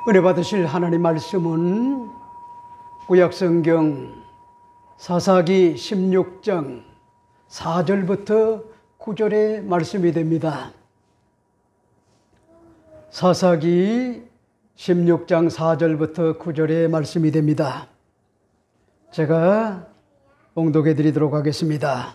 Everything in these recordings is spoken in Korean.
은혜 받으실 하나님 말씀은 구약성경 사사기 16장 4절부터 9절의 말씀이 됩니다. 사사기 16장 4절부터 9절의 말씀이 됩니다. 제가 봉독해 드리도록 하겠습니다.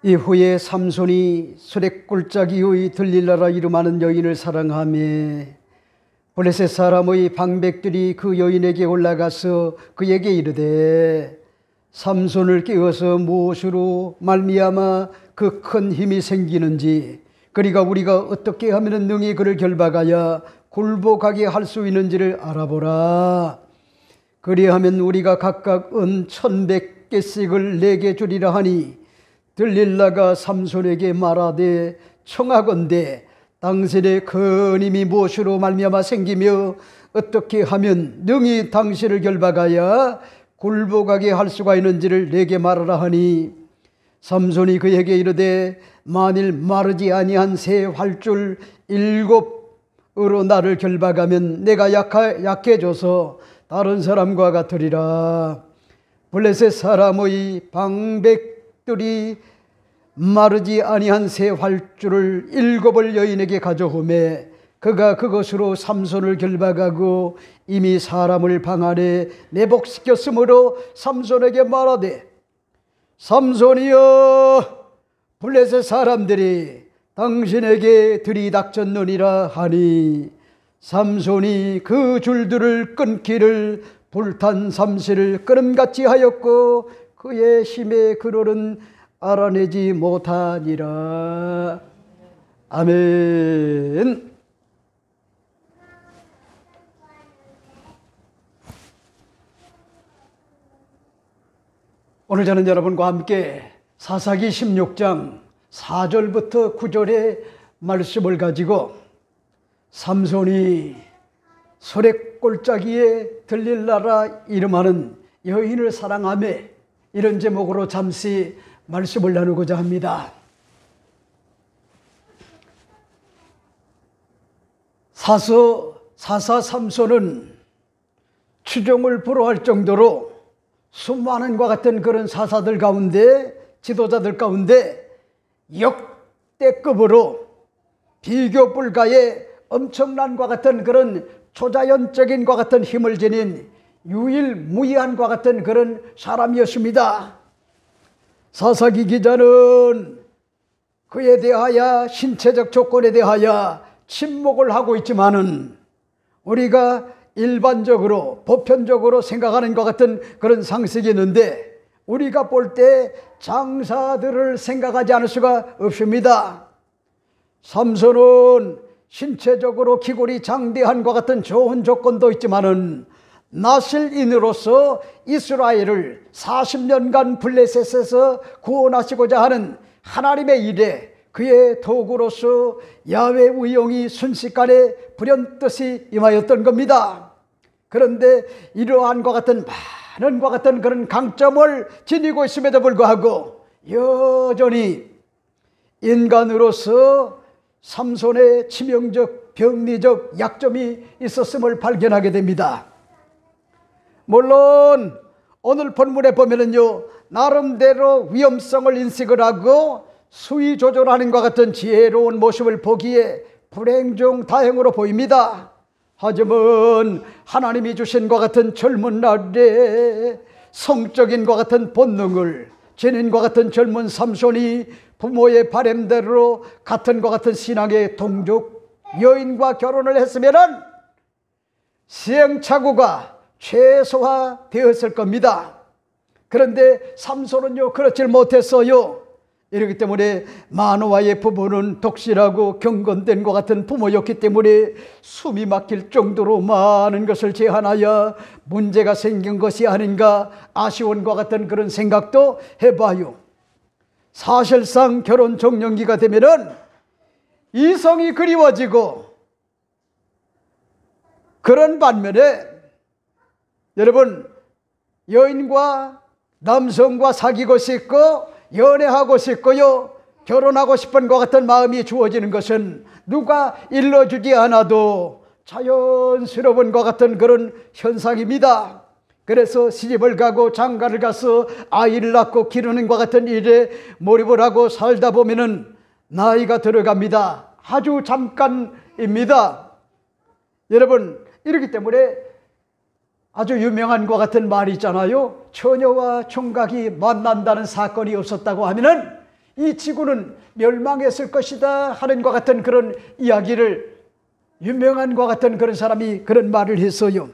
이후에 삼손이 수레골짜기의 들릴라라 이름하는 여인을 사랑하며 블레셋 사람의 방백들이 그 여인에게 올라가서 그에게 이르되 삼손을 깨워서 무엇으로 말미암아 그 큰 힘이 생기는지 그리가 우리가 어떻게 하면 능히 그를 결박하여 굴복하게 할 수 있는지를 알아보라. 그리하면 우리가 각각 은 1,100개씩을 내게 주리라 하니 들릴라가 삼손에게 말하되 청하건대 당신의 큰 힘이 무엇으로 말미암아 생기며 어떻게 하면 능히 당신을 결박하여 굴복하게 할 수가 있는지를 내게 말하라 하니 삼손이 그에게 이르되 만일 마르지 아니한 새 활줄 7으로 나를 결박하면 내가 약해져서 다른 사람과 같으리라. 블레셋 사람의 방백들이 마르지 아니한 새 활줄을 7을 여인에게 가져오매 그가 그것으로 삼손을 결박하고 이미 사람을 방 안에 내복시켰으므로 삼손에게 말하되 삼손이여 블레셋 사람들이 당신에게 들이닥쳤느니라 하니 삼손이 그 줄들을 끊기를 불탄 삼시를 끓음같이 하였고 그의 힘에 그로는 알아내지 못하니라. 아멘. 오늘 저는 여러분과 함께 사사기 16장 4절부터 9절의 말씀을 가지고 삼손이 소래골짜기에 들릴라라 이름하는 여인을 사랑하며 이런 제목으로 잠시 말씀을 나누고자 합니다. 사사 삼손은 추종을 불허할 정도로 수많은과 같은 그런 사사들 가운데 지도자들 가운데 역대급으로 비교 불가의 엄청난과 같은 그런 초자연적인과 같은 힘을 지닌 유일무이한과 같은 그런 사람이었습니다. 사사기 기자는 그에 대하여 신체적 조건에 대하여 침묵을 하고 있지만은 우리가 일반적으로 보편적으로 생각하는 것 같은 그런 상식이 있는데 우리가 볼 때 장사들을 생각하지 않을 수가 없습니다. 삼손은 신체적으로 기골이 장대한 것 같은 좋은 조건도 있지만은 나실인으로서 이스라엘을 40년간 블레셋에서 구원하시고자 하는 하나님의 일에 그의 도구로서 야훼 의용이 순식간에 불현듯이 임하였던 겁니다. 그런데 이러한 것 같은 많은 것 같은 그런 강점을 지니고 있음에도 불구하고 여전히 인간으로서 삼손의 치명적 병리적 약점이 있었음을 발견하게 됩니다. 물론 오늘 본문에 보면은요 나름대로 위험성을 인식을 하고 수위 조절하는 것 같은 지혜로운 모습을 보기에 불행 중 다행으로 보입니다. 하지만 하나님이 주신 것 같은 젊은 날에 성적인 것 같은 본능을 지닌 것 같은 젊은 삼손이 부모의 바람대로 같은 것 같은 신앙의 동족 여인과 결혼을 했으면은 시행착오가 최소화되었을 겁니다. 그런데 삼손은요 그렇지 못했어요. 이렇기 때문에 마노아의 부모는 독실하고 경건된 것 같은 부모였기 때문에 숨이 막힐 정도로 많은 것을 제한하여 문제가 생긴 것이 아닌가 아쉬운 것 같은 그런 생각도 해봐요. 사실상 결혼 종령기가 되면은 이성이 그리워지고 그런 반면에 여러분 여인과 남성과 사귀고 싶고 연애하고 싶고요 결혼하고 싶은 것 같은 마음이 주어지는 것은 누가 일러주지 않아도 자연스러운 것 같은 그런 현상입니다. 그래서 시집을 가고 장가를 가서 아이를 낳고 기르는 것 같은 일에 몰입을 하고 살다 보면은 나이가 들어갑니다. 아주 잠깐입니다. 여러분, 이렇기 때문에 아주 유명한 것 같은 말이 있잖아요. 처녀와 총각이 만난다는 사건이 없었다고 하면은 이 지구는 멸망했을 것이다 하는 것 같은 그런 이야기를, 유명한 것 같은 그런 사람이 그런 말을 했어요.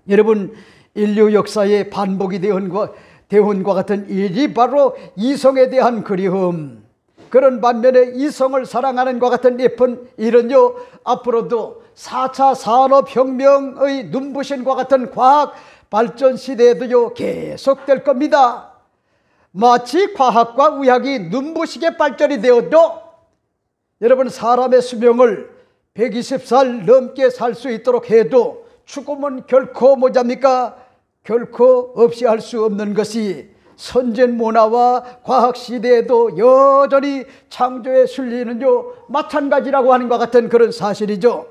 여러분, 인류 역사에 반복이 되어온 것 같은 일이 바로 이성에 대한 그리움, 그런 반면에 이성을 사랑하는 것 같은 예쁜 일은요, 앞으로도 4차 산업혁명의 눈부신과 같은 과학 발전 시대에도요 계속될 겁니다. 마치 과학과 의학이 눈부시게 발전이 되어도 여러분, 사람의 수명을 120살 넘게 살 수 있도록 해도 죽음은 결코 뭐잡니까? 결코 없이 할 수 없는 것이 선전 문화와 과학 시대에도 여전히 창조의 순리는요 마찬가지라고 하는 것 같은 그런 사실이죠.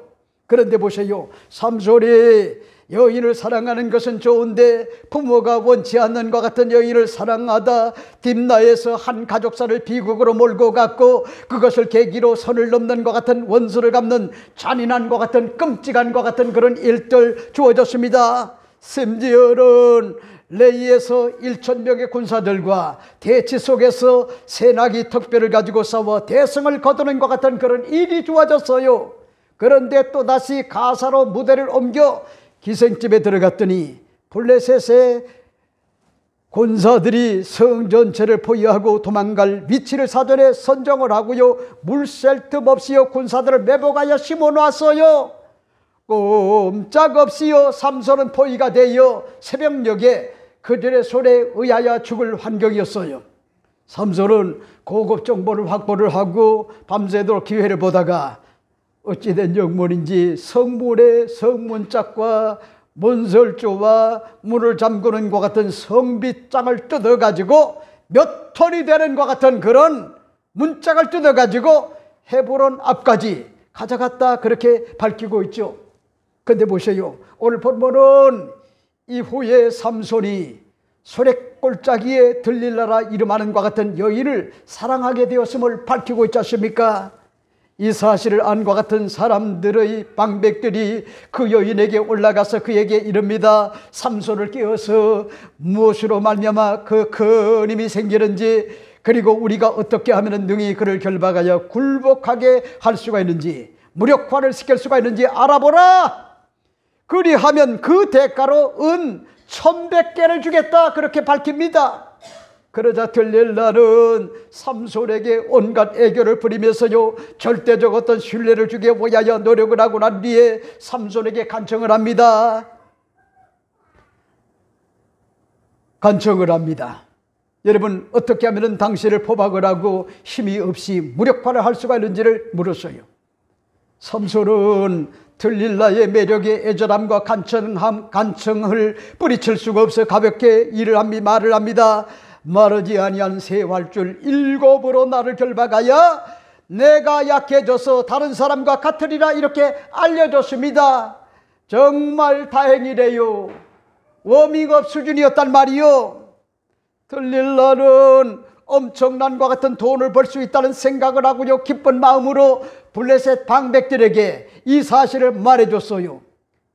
그런데 보세요, 삼손이 여인을 사랑하는 것은 좋은데 부모가 원치 않는 것 같은 여인을 사랑하다 딥나에서 한 가족사를 비극으로 몰고 갔고, 그것을 계기로 선을 넘는 것 같은 원수를 갚는 잔인한 것 같은 끔찍한 것 같은 그런 일들 주어졌습니다. 심지어는 레이에서 1,000명의 군사들과 대치 속에서 세나기 턱뼈를 가지고 싸워 대승을 거두는 것 같은 그런 일이 주어졌어요. 그런데 또다시 가사로 무대를 옮겨 기생집에 들어갔더니 블레셋의 군사들이 성 전체를 포위하고 도망갈 위치를 사전에 선정을 하고요, 물샐 틈 없이요 군사들을 매복하여 심어놨어요. 꼼짝없이요 삼손은 포위가 되어 새벽녘에 그들의 손에 의하여 죽을 환경이었어요. 삼손은 고급 정보를 확보를 하고 밤새도록 기회를 보다가 어찌된 영문인지 성문의 성문짝과 문설주와 문을 잠그는 것 같은 성빗장을 뜯어가지고 몇 톤이 되는 것 같은 그런 문짝을 뜯어가지고 헤브론 앞까지 가져갔다, 그렇게 밝히고 있죠. 근데 보세요, 오늘 본문은 이후에 삼손이 소래골짜기에 들릴라라 이름하는 것 같은 여인을 사랑하게 되었음을 밝히고 있지 않습니까? 이 사실을 안과 같은 사람들의 방백들이 그 여인에게 올라가서 그에게 이릅니다. 삼손을 깨워서 무엇으로 말미암아 그 큰 힘이 생기는지, 그리고 우리가 어떻게 하면 능히 그를 결박하여 굴복하게 할 수가 있는지, 무력화를 시킬 수가 있는지 알아보라. 그리하면 그 대가로 은 1,100개를 주겠다, 그렇게 밝힙니다. 그러자 들릴라는 삼손에게 온갖 애교를 부리면서요 절대적 어떤 신뢰를 주기 위하여 노력을 하고 난 뒤에 삼손에게 간청을 합니다. 간청을 합니다. 여러분, 어떻게 하면 당신을 포박을 하고 힘이 없이 무력화를 할 수가 있는지를 물었어요. 삼손은 들릴라의 매력에 애절함과 간청을 뿌리칠 수가 없어 가볍게 말을 합니다. 마르지 아니한 새 활줄 7으로 나를 결박하여 내가 약해져서 다른 사람과 같으리라, 이렇게 알려줬습니다. 정말 다행이래요. 워밍업 수준이었단 말이요. 들릴라는 엄청난 것 같은 돈을 벌 수 있다는 생각을 하고요 기쁜 마음으로 블레셋 방백들에게 이 사실을 말해줬어요.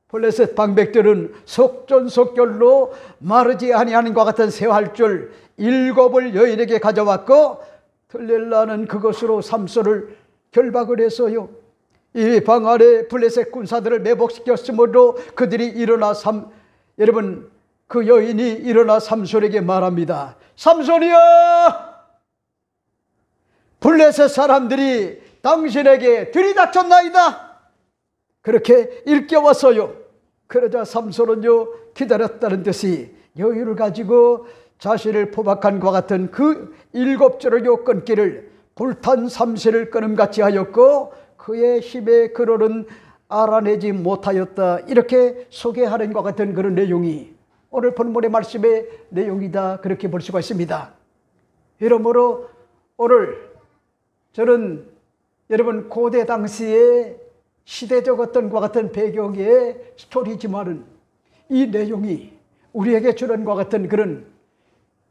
블레셋 방백들은 속전속결로 마르지 아니하는 것 같은 새 활줄 7을 여인에게 가져왔고, 들릴라는 그것으로 삼손을 결박을 했어요. 이 방 안에 블레셋 군사들을 매복시켰으므로 그들이 일어나 여러분, 그 여인이 일어나 삼손에게 말합니다. 삼손이여, 블레셋 사람들이 당신에게 들이닥쳤나이다. 그렇게 일깨웠어요. 그러자 삼손은요 기다렸다는 듯이 여유를 가지고 자신을 포박한 것 같은 그 7줄을 끊기를 불탄 삼시를 끊음같이 하였고 그의 힘의 근원은 알아내지 못하였다, 이렇게 소개하는 것 같은 그런 내용이 오늘 본문의 말씀의 내용이다, 그렇게 볼 수가 있습니다. 이러므로 오늘 저는 여러분 고대 당시에 시대적 어떤 과 같은 배경의 스토리지만은 이 내용이 우리에게 주는 과 같은 그런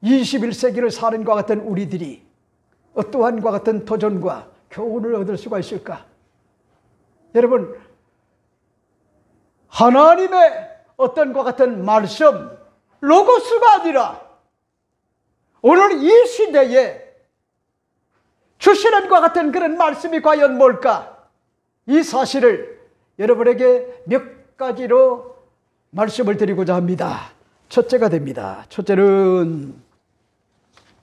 21세기를 사는 과 같은 우리들이 어떠한 과 같은 도전과 교훈을 얻을 수가 있을까? 여러분, 하나님의 어떤 과 같은 말씀, 로고스가 아니라 오늘 이 시대에 주시는 과 같은 그런 말씀이 과연 뭘까? 이 사실을 여러분에게 몇 가지로 말씀을 드리고자 합니다. 첫째가 됩니다. 첫째는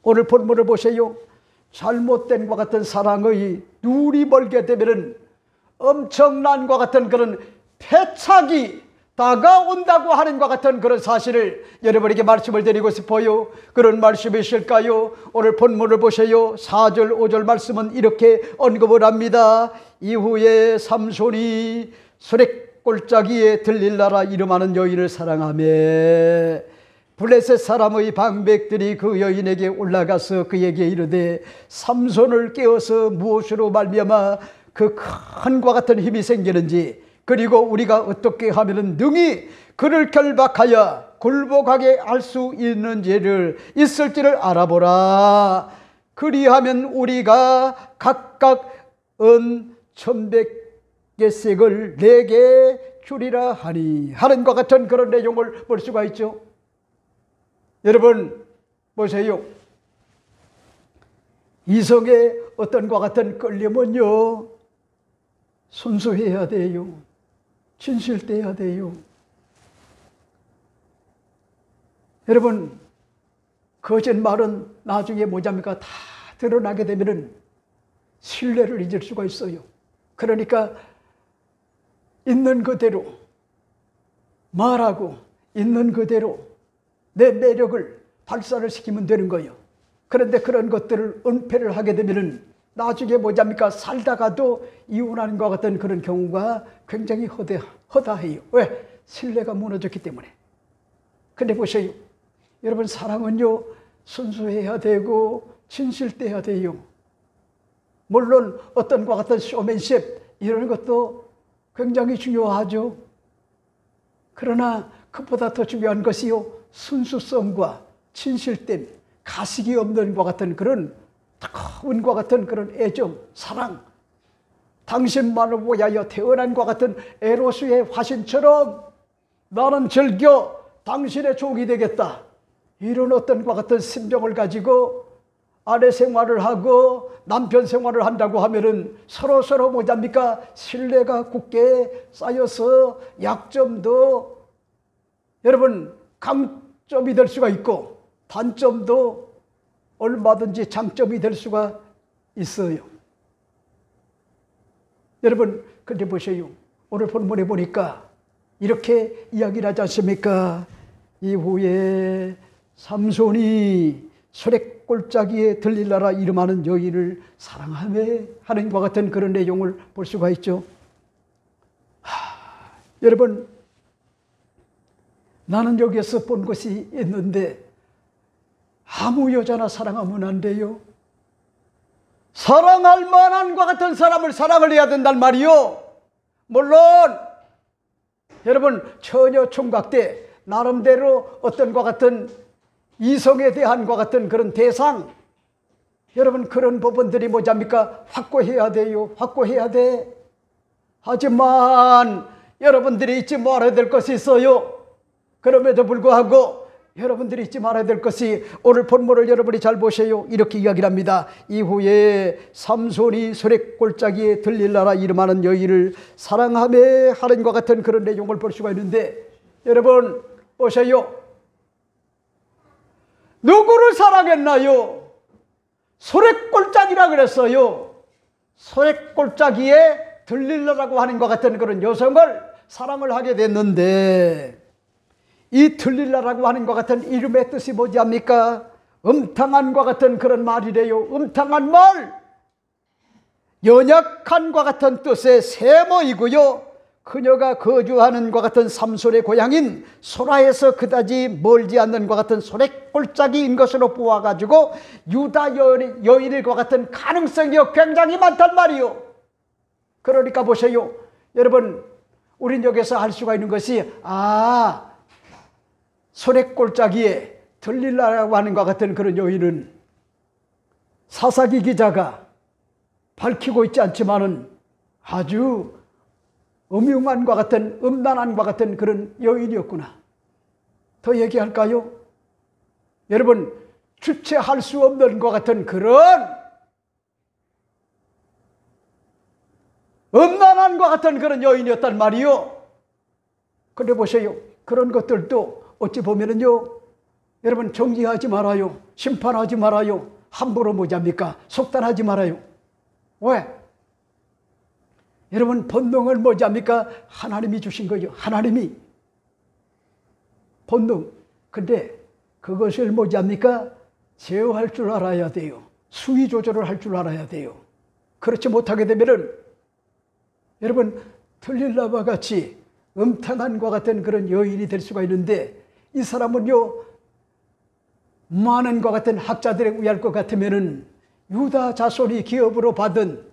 오늘 본문을 보세요. 잘못된 과 같은 사랑의 눈이 멀게 되면은 엄청난 과 같은 그런 패착이 다가온다고 하는 것 같은 그런 사실을 여러분에게 말씀을 드리고 싶어요. 그런 말씀이실까요? 오늘 본문을 보세요. 4절 5절 말씀은 이렇게 언급을 합니다. 이후에 삼손이 수레골짜기에 들릴라라 이름하는 여인을 사랑하며 블레셋 사람의 방백들이 그 여인에게 올라가서 그에게 이르되 삼손을 깨워서 무엇으로 말미암아 그 큰과 같은 힘이 생기는지 그리고 우리가 어떻게 하면 능히 그를 결박하여 굴복하게 할 수 있을지를 알아보라. 그리하면 우리가 각각 은 1,100개씩을 내게 주리라 하니 하는 것 같은 그런 내용을 볼 수가 있죠. 여러분 보세요. 이성의 어떤 것 같은 끌림은요 순수해야 돼요. 진실돼야 돼요. 여러분 거짓말은 나중에 뭐냐입니까? 다 드러나게 되면은 신뢰를 잊을 수가 있어요. 그러니까 있는 그대로 말하고 있는 그대로 내 매력을 발산을 시키면 되는 거예요. 그런데 그런 것들을 은폐를 하게 되면은 나중에 뭐냐입니까? 살다가도 이혼하는 것 같은 그런 경우가 굉장히 허다해요. 왜? 신뢰가 무너졌기 때문에. 근데 보세요. 여러분 사랑은요 순수해야 되고 진실돼야 돼요. 물론 어떤 것 같은 쇼맨십 이런 것도 굉장히 중요하죠. 그러나 그보다 더 중요한 것이요 순수성과 진실됨, 가식이 없는 것 같은 그런 뜨거운 것 같은 그런 애정, 사랑, 당신만을 위하여 태어난 것 같은 에로스의 화신처럼 나는 즐겨 당신의 종이 되겠다. 이런 어떤 것 같은 심정을 가지고 아내 생활을 하고 남편 생활을 한다고 하면은 서로 뭐랍니까? 신뢰가 굳게 쌓여서 약점도 여러분 강점이 될 수가 있고 단점도 얼마든지 장점이 될 수가 있어요. 여러분 근데 보세요. 오늘 본문에 보니까 이렇게 이야기를 하지 않습니까? 이후에 삼손이 수레골짜기에 들릴라라 이름하는 여인을 사랑하며 하는 것 같은 그런 내용을 볼 수가 있죠. 여러분 나는 여기에서 본 것이 있는데 아무 여자나 사랑하면 안 돼요. 사랑할 만한 것 같은 사람을 사랑을 해야 된단 말이요. 물론 여러분 처녀 총각 때 나름대로 어떤 것 같은 이성에 대한 것 같은 그런 대상 여러분 그런 부분들이 뭐잡니까? 확고해야 돼요. 확고해야 돼. 하지만 여러분들이 잊지 말아야 될 것이 있어요. 그럼에도 불구하고 여러분들이 잊지 말아야 될 것이 오늘 본문을 여러분이 잘 보세요. 이렇게 이야기를 합니다. 이후에 삼손이 수레골짜기에 들릴라라 이름하는 여인을 사랑하며 하는 것 같은 그런 내용을 볼 수가 있는데 여러분 보세요. 누구를 사랑했나요? 수레골짜기라 그랬어요. 수레골짜기에 들릴라라고 하는 것 같은 그런 여성을 사랑을 하게 됐는데 이 들릴라라고 하는 것 같은 이름의 뜻이 뭐지 합니까? 음탕한 것 같은 그런 말이래요. 음탕한 말, 연약한 것 같은 뜻의 세모이고요. 그녀가 거주하는 것 같은 삼손의 고향인 소라에서 그다지 멀지 않는 것 같은 소래골짜기인 것으로 보아가지고 유다 여인일과 같은 가능성이 굉장히 많단 말이요. 그러니까 보세요. 여러분, 우린 여기서 알 수가 있는 것이 소래골짜기에 들릴라라고 하는 것 같은 그런 여인은 사사기 기자가 밝히고 있지 않지만은 아주 음흉한과 같은, 음란한과 같은 그런 여인이었구나. 더 얘기할까요? 여러분, 주체할 수 없는 것 같은 그런 음란한과 같은 그런 여인이었단 말이요. 근데 보세요. 그런 것들도 어찌 보면은요, 여러분 정죄하지 말아요. 심판하지 말아요. 함부로 뭐합니까? 속단하지 말아요. 왜? 여러분, 본능을 뭐합니까? 하나님이 주신 거죠. 하나님이 본능. 근데 그것을 뭐합니까? 제어할 줄 알아야 돼요. 수위 조절을 할 줄 알아야 돼요. 그렇지 못하게 되면은 여러분, 들릴라와 같이 음탕한과 같은 그런 여인이 될 수가 있는데, 이 사람은요, 많은 것 같은 학자들에 의할 것 같으면은 유다 자손이 기업으로 받은,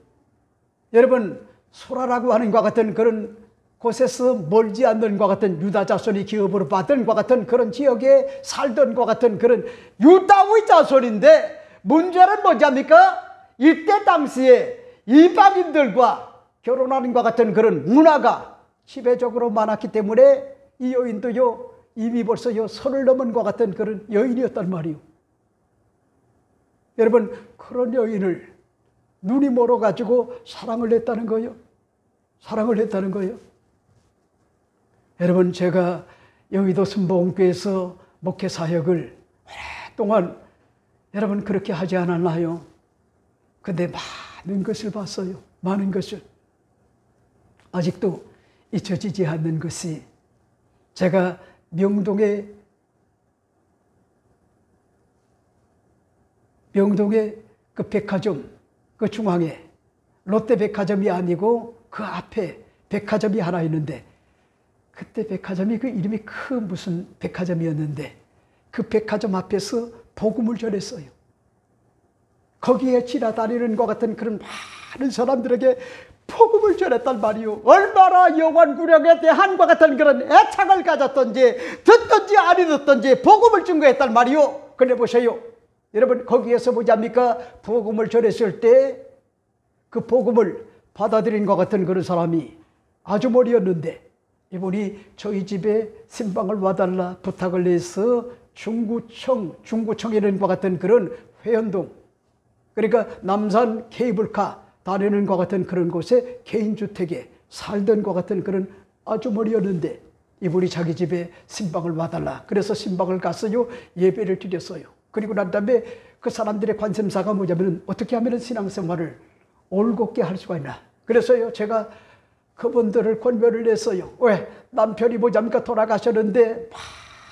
여러분, 소라라고 하는 것 같은 그런 곳에서 멀지 않는 것 같은 유다 자손이 기업으로 받은 것 같은 그런 지역에 살던 것 같은 그런 유다의 자손인데, 문제는 뭐냐입니까? 이때 당시에 이방인들과 결혼하는 것 같은 그런 문화가 지배적으로 많았기 때문에 이 여인도요, 이미 벌써요, 선을 넘은 것 같은 그런 여인이었단 말이요. 여러분, 그런 여인을 눈이 멀어가지고 사랑을 했다는 거예요. 사랑을 했다는 거예요. 여러분, 제가 여의도 순복음교회에서 목회 사역을 오랫동안 여러분 그렇게 하지 않았나요? 근데 많은 것을 봤어요. 많은 것을. 아직도 잊혀지지 않는 것이, 제가 명동의 그 백화점, 그 중앙에 롯데백화점이 아니고 그 앞에 백화점이 하나 있는데, 그때 백화점이 그 이름이 무슨 백화점이었는데, 그 백화점 앞에서 복음을 전했어요. 거기에 지나다니는 것 같은 그런 많은 사람들에게 복음을 전했단 말이요. 얼마나 영원구력에 대한 것 같은 그런 애착을 가졌던지, 듣든지 아니 듣든지 복음을 증거했단 말이요. 근데 보세요. 여러분, 거기에서 뭐합니까? 복음을 전했을 때 그 복음을 받아들인 것 같은 그런 사람이 아주머니였는데, 이분이 저희 집에 신방을 와달라 부탁을 해서 중구청이라는 것 같은 그런 회원동, 그러니까 남산 케이블카 다니는 것 같은 그런 곳에 개인주택에 살던 것 같은 그런 아주머니였는데, 이분이 자기 집에 신방을 와달라. 그래서 신방을 갔어요. 예배를 드렸어요. 그리고 난 다음에 그 사람들의 관심사가 뭐냐면, 어떻게 하면 신앙생활을 올곧게 할 수가 있나. 그래서요, 제가 그분들을 권면을 했어요. 왜? 남편이 뭐잡니까? 돌아가셨는데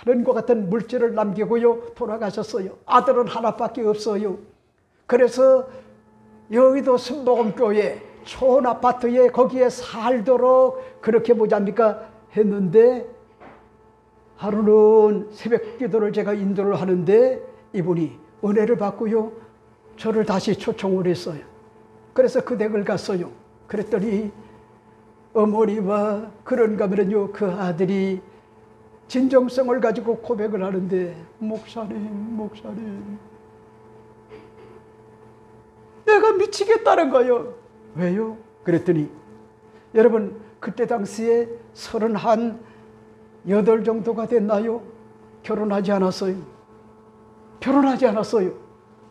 많은 것 같은 물질을 남기고요, 돌아가셨어요. 아들은 하나밖에 없어요. 그래서 여의도 순복음교회 좋은 아파트에 거기에 살도록 그렇게 뭐잡니까? 했는데, 하루는 새벽 기도를 제가 인도를 하는데, 이분이 은혜를 받고요, 저를 다시 초청을 했어요. 그래서 그 댁을 갔어요. 그랬더니 어머니와 그런가 하면요, 그 아들이 진정성을 가지고 고백을 하는데, 목사님, 내가 미치겠다는 거예요. 왜요? 그랬더니, 여러분, 그때 당시에 38 정도가 됐나요? 결혼하지 않았어요.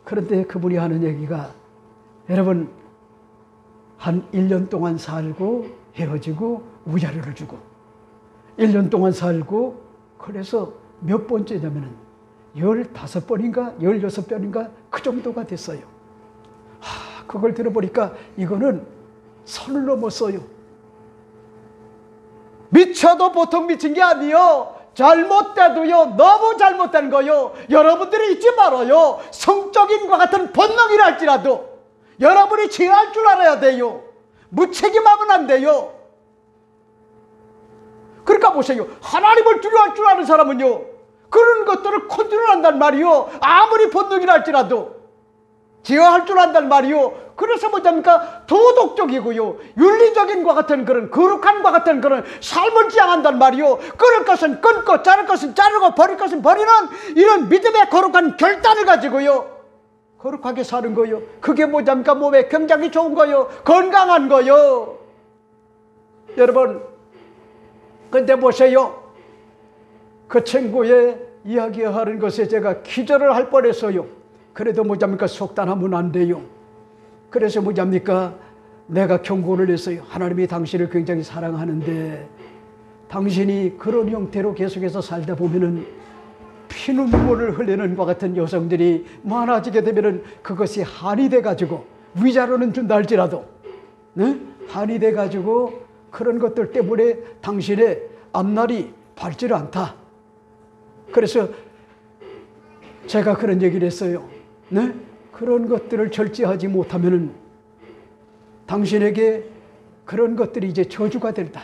그런데 그분이 하는 얘기가, 여러분, 한 1년 동안 살고 헤어지고 위자료를 주고, 1년 동안 살고, 그래서 몇 번째냐면은 15번인가 16번인가 그 정도가 됐어요. 그걸 들어보니까 이거는 선을 넘었어요. 미쳐도 보통 미친 게 아니요, 잘못돼도요, 너무 잘못된 거요. 여러분들이 잊지 말아요. 성적인 것 같은 본능이라 할지라도 여러분이 제어할 줄 알아야 돼요. 무책임하면 안 돼요. 그러니까 보세요. 하나님을 두려워할 줄 아는 사람은요, 그런 것들을 컨트롤한단 말이요. 아무리 본능이라 할지라도 제어할 줄 안단 말이요. 그래서 뭐냐니까 도덕적이고요, 윤리적인 것 같은 그런 거룩한 것 같은 그런 삶을 지향한단 말이요. 끊을 것은 끊고 자를 것은 자르고 버릴 것은 버리는 이런 믿음의 거룩한 결단을 가지고요, 거룩하게 사는 거요. 그게 뭐냐니까 몸에 굉장히 좋은 거요, 건강한 거요. 여러분, 근데 보세요. 그 친구의 이야기하는 것에 제가 기절을 할 뻔했어요. 그래도 뭐잡니까 속단하면 안 돼요. 그래서 뭐잡니까 내가 경고를 했어요. 하나님이 당신을 굉장히 사랑하는데 당신이 그런 형태로 계속해서 살다 보면은 피눈물을 흘리는 것 같은 여성들이 많아지게 되면은 그것이 한이 돼가지고 위자료는 준다 할지라도, 네? 한이 돼가지고 그런 것들 때문에 당신의 앞날이 밝지를 않다. 그래서 제가 그런 얘기를 했어요. 네? 그런 것들을 절제하지 못하면은 당신에게 그런 것들이 이제 저주가 된다.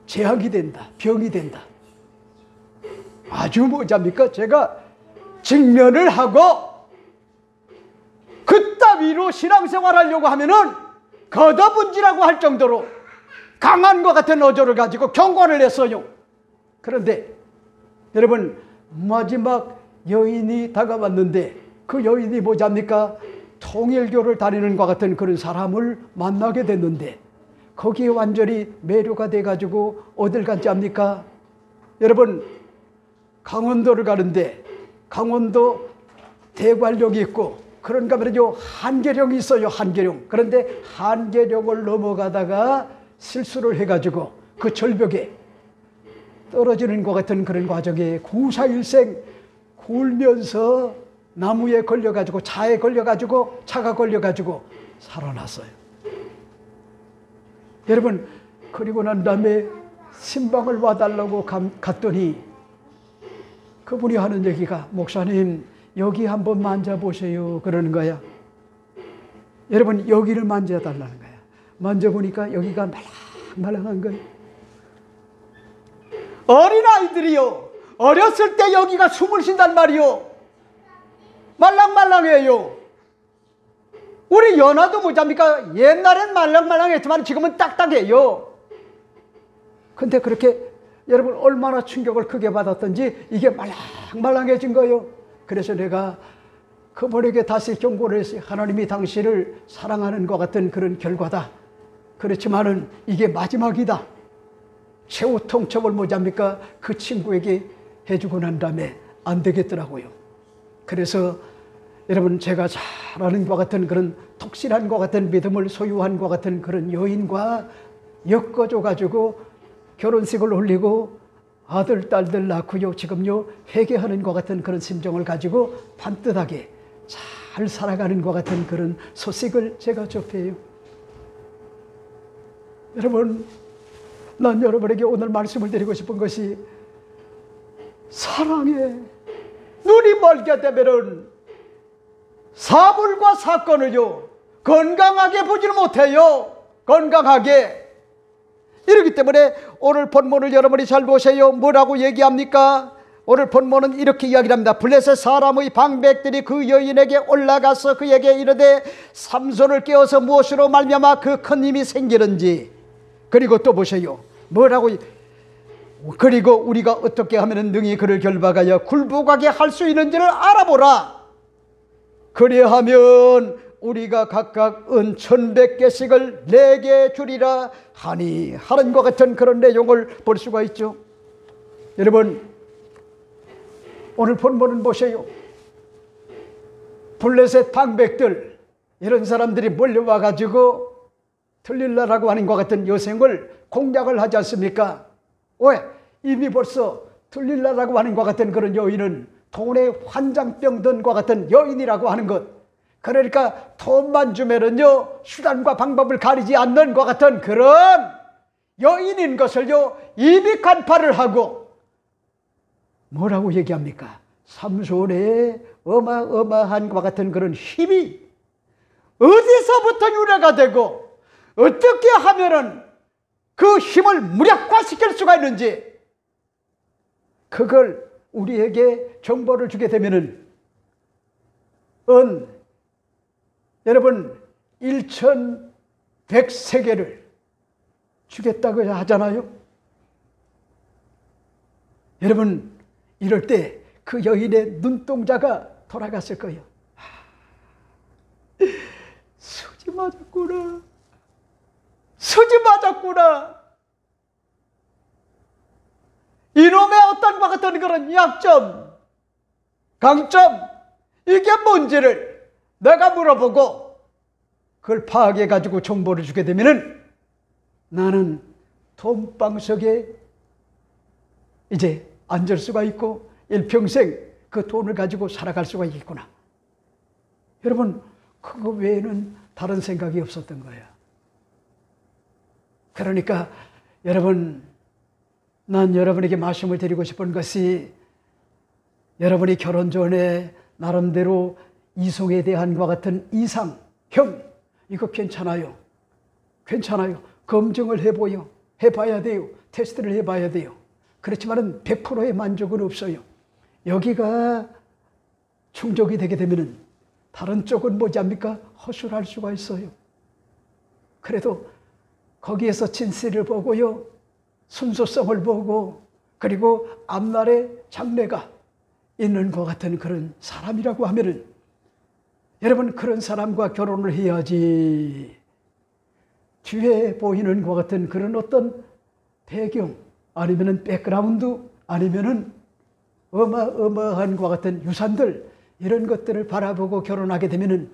재앙이 된다. 병이 된다. 아주 뭐잡니까? 제가 직면을 하고 그따위로 신앙생활 하려고 하면은 걷어분지라고 할 정도로 강한 것 같은 어조를 가지고 경고를 했어요. 그런데 여러분, 마지막 여인이 다가왔는데 그 여인이 뭐잡니까? 통일교를 다니는 것 같은 그런 사람을 만나게 됐는데 거기에 완전히 매료가 돼가지고 어딜 갔지 합니까? 여러분, 강원도를 가는데 강원도 대관령이 있고 그런가 말이죠. 한계령이 있어요. 한계령. 그런데 한계령을 넘어가다가 실수를 해가지고 그 절벽에 떨어지는 것 같은 그런 과정에 구사일생 굴면서 나무에 걸려가지고 차에 걸려가지고 차가 걸려가지고 살아났어요. 여러분, 그리고 난 다음에 신방을 와달라고 갔더니 그분이 하는 얘기가 목사님 여기 한번 만져보세요 그러는 거야. 여러분, 여기를 만져달라는 거야. 만져보니까 여기가 말랑말랑한 거예요. 어린아이들이요, 어렸을 때 여기가 숨을 쉰단 말이요. 말랑말랑해요. 우리 연하도 뭐잡니까? 옛날엔 말랑말랑했지만 지금은 딱딱해요. 근데 그렇게 여러분 얼마나 충격을 크게 받았던지 이게 말랑말랑해진 거예요. 그래서 내가 그분에게 다시 경고를 했어요. 하나님이 당신을 사랑하는 것 같은 그런 결과다. 그렇지만은 이게 마지막이다. 최후 통첩을 뭐잡니까? 그 친구에게 해주고 난 다음에 안 되겠더라고요. 그래서 여러분, 제가 잘 아는 것 같은 그런 독실한 것 같은 믿음을 소유한 것 같은 그런 여인과 엮어줘가지고 결혼식을 올리고 아들, 딸들 낳고요. 지금요, 회개하는 것 같은 그런 심정을 가지고 반듯하게 잘 살아가는 것 같은 그런 소식을 제가 접해요. 여러분, 난 여러분에게 오늘 말씀을 드리고 싶은 것이 사랑에 눈이 멀게 되면은 사물과 사건을요 건강하게 보지는 못해요. 건강하게. 이렇기 때문에 오늘 본문을 여러분이 잘 보세요. 뭐라고 얘기합니까? 오늘 본문은 이렇게 이야기를 합니다. 블레셋 사람의 방백들이 그 여인에게 올라가서 그에게 이르되 삼손을 깨워서 무엇으로 말미암아 그 큰 힘이 생기는지. 그리고 또 보세요. 뭐라고? 그리고 우리가 어떻게 하면 능히 그를 결박하여 굴복하게 할 수 있는지를 알아보라. 그리하면 우리가 각각 은 1,100개씩을 내게 주리라 하니 하는 것 같은 그런 내용을 볼 수가 있죠. 여러분, 오늘 본문은 보세요. 블레셋 방백들, 이런 사람들이 몰려와 가지고 들릴라라고 하는 것 같은 여성을 공략을 하지 않습니까? 왜? 이미 벌써 들릴라라고 하는 것 같은 그런 여인은 돈에 환장병 든 것 같은 여인이라고 하는 것. 그러니까 돈만 주면은요 수단과 방법을 가리지 않는 것 같은 그런 여인인 것을요 이미 간파를 하고 뭐라고 얘기합니까? 삼손의 어마어마한 것 같은 그런 힘이 어디서부터 유래가 되고 어떻게 하면은 그 힘을 무력화시킬 수가 있는지 그걸 우리에게 정보를 주게 되면은 여러분 1100세계를 주겠다고 하잖아요. 여러분 이럴 때 그 여인의 눈동자가 돌아갔을 거예요. 수지 맞았구나. 수지 맞았구나. 이놈의 어떤 것 같은 그런 약점, 강점, 이게 뭔지를 내가 물어보고 그걸 파악해가지고 정보를 주게 되면은 나는 돈방석에 이제 앉을 수가 있고 일평생 그 돈을 가지고 살아갈 수가 있겠구나. 여러분 그거 외에는 다른 생각이 없었던 거예요. 그러니까 여러분, 난 여러분에게 말씀을 드리고 싶은 것이 여러분이 결혼 전에 나름대로 이성에 대한 것 같은 이상, 형, 이거 괜찮아요. 괜찮아요. 검증을 해봐야 돼요. 테스트를 해봐야 돼요. 그렇지만은 100%의 만족은 없어요. 여기가 충족이 되게 되면은 다른 쪽은 뭐지 합니까? 허술할 수가 있어요. 그래도 거기에서 진실을 보고요, 순수성을 보고, 그리고 앞날에 장래가 있는 것 같은 그런 사람이라고 하면은 여러분 그런 사람과 결혼을 해야지. 뒤에 보이는 것 같은 그런 어떤 배경 아니면은 백그라운드 아니면은 어마어마한 것 같은 유산들, 이런 것들을 바라보고 결혼하게 되면은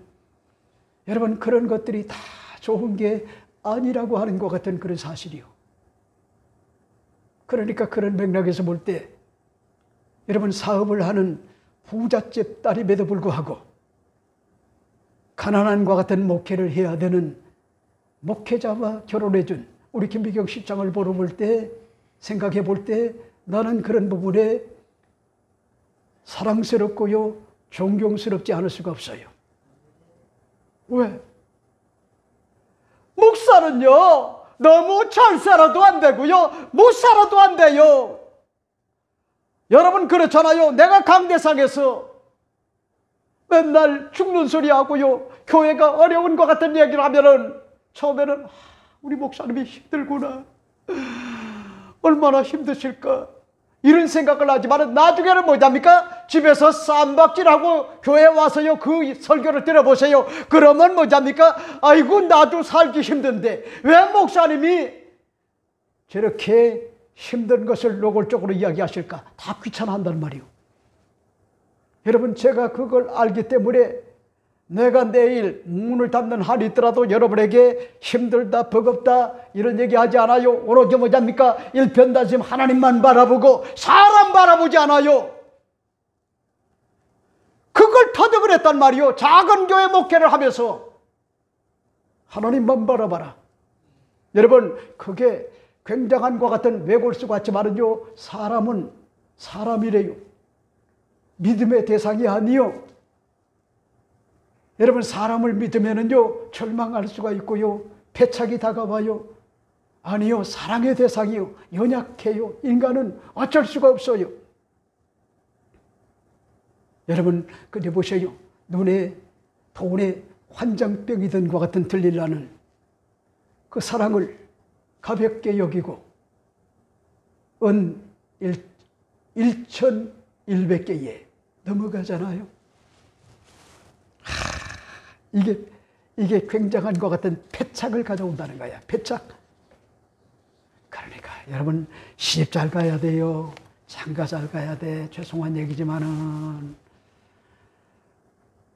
여러분 그런 것들이 다 좋은 게 아니라고 하는 것 같은 그런 사실이요. 그러니까 그런 맥락에서 볼 때 여러분 사업을 하는 부잣집 딸임에도 불구하고 가난한 것 같은 목회를 해야 되는 목회자와 결혼해준 우리 김비경 실장을 보러 볼 때, 생각해 볼 때 나는 그런 부분에 사랑스럽고요 존경스럽지 않을 수가 없어요. 왜? 목사는요 너무 잘 살아도 안 되고요 못 살아도 안 돼요. 여러분 그렇잖아요. 내가 강대상에서 맨날 죽는 소리 하고요 교회가 어려운 것 같은 얘기를 하면은 처음에는 우리 목사님이 힘들구나, 얼마나 힘드실까 이런 생각을 하지만 나중에는 뭐잡니까? 집에서 쌈박질하고 교회에 와서요 그 설교를 들어보세요. 그러면 뭐잡니까? 아이고 나도 살기 힘든데 왜 목사님이 저렇게 힘든 것을 노골적으로 이야기하실까? 다 귀찮아한단 말이에요. 여러분 제가 그걸 알기 때문에 내가 내일 문을 닫는 한이 있더라도 여러분에게 힘들다 버겁다 이런 얘기하지 않아요. 오로지 뭐잡니까? 일편단심 하나님만 바라보고 사람 바라보지 않아요. 그걸 터득을 했단 말이요. 작은 교회 목회를 하면서 하나님만 바라봐라. 여러분 그게 굉장한 것 같은 외골수 같지만은요 사람은 사람이래요. 믿음의 대상이 아니요. 여러분 사람을 믿으면은요 절망할 수가 있고요 패착이 다가와요. 아니요 사랑의 대상이요 연약해요. 인간은 어쩔 수가 없어요. 여러분 근데 보세요. 눈에 돈에 환장병이 든 것 같은 들릴라는 그 사랑을 가볍게 여기고 은 1100개에 넘어가잖아요. 이게 굉장한 것 같은 패착을 가져온다는 거야. 패착. 그러니까 여러분 시집 잘 가야 돼요. 장가 잘 가야 돼. 죄송한 얘기지만은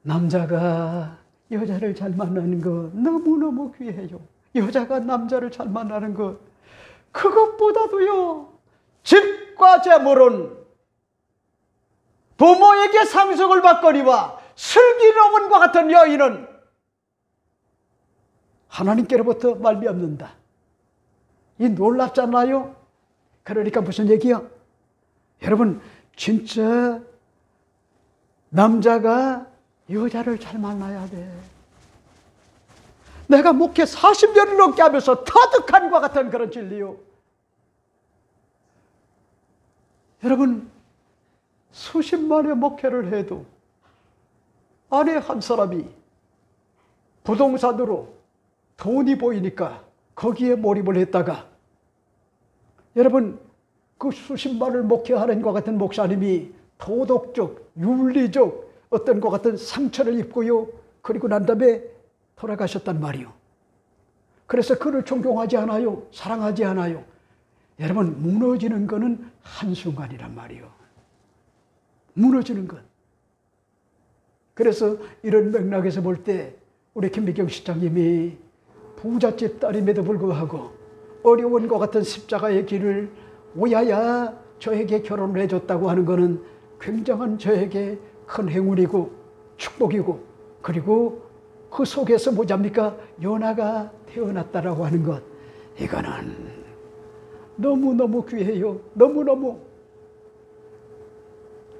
남자가 여자를 잘 만나는 거 너무너무 귀해요. 여자가 남자를 잘 만나는 것 그것보다도요 집과 재물은 부모에게 상속을 받거니와 슬기로운 것 같은 여인은 하나님께로부터 말미암는다. 이 놀랍잖아요. 그러니까 무슨 얘기야? 여러분 진짜 남자가 여자를 잘 만나야 돼. 내가 목회 40년을 넘게 하면서 터득한 것 같은 그런 진리요. 여러분, 수십만의 목회를 해도 아내 한 사람이 부동산으로 돈이 보이니까 거기에 몰입을 했다가, 여러분, 그 수십만을 목회하는 것 같은 목사님이 도덕적, 윤리적 어떤 것 같은 상처를 입고요, 그리고 난 다음에 돌아가셨단 말이요. 그래서 그를 존경하지 않아요? 사랑하지 않아요? 여러분, 무너지는 거는 한순간이란 말이요. 무너지는 것. 그래서 이런 맥락에서 볼 때 우리 김미경 시장님이 부잣집 딸임에도 불구하고 어려운 것 같은 십자가의 길을 오야야 저에게 결혼을 해줬다고 하는 것은 굉장한 저에게 큰 행운이고 축복이고, 그리고 그 속에서 뭐잡니까? 연하가 태어났다라고 하는 것, 이거는 너무너무 귀해요. 너무너무.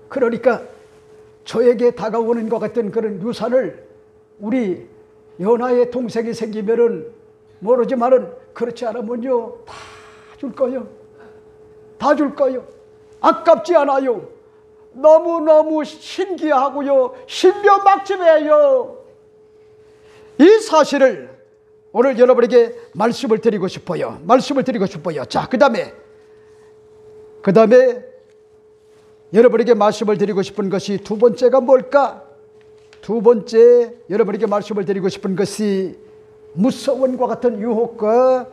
그러니까 저에게 다가오는 것 같은 그런 유산을 우리 연하의 동생이 생기면은 모르지만은 그렇지 않으면요, 다 줄 거요. 다 줄 거요. 아깝지 않아요. 너무너무 신기하고요, 신묘막심해요. 이 사실을 오늘 여러분에게 말씀을 드리고 싶어요. 말씀을 드리고 싶어요. 자, 그 다음에 여러분에게 말씀을 드리고 싶은 것이 두 번째가 뭘까? 두 번째 여러분에게 말씀을 드리고 싶은 것이 무서운 것 같은 유혹과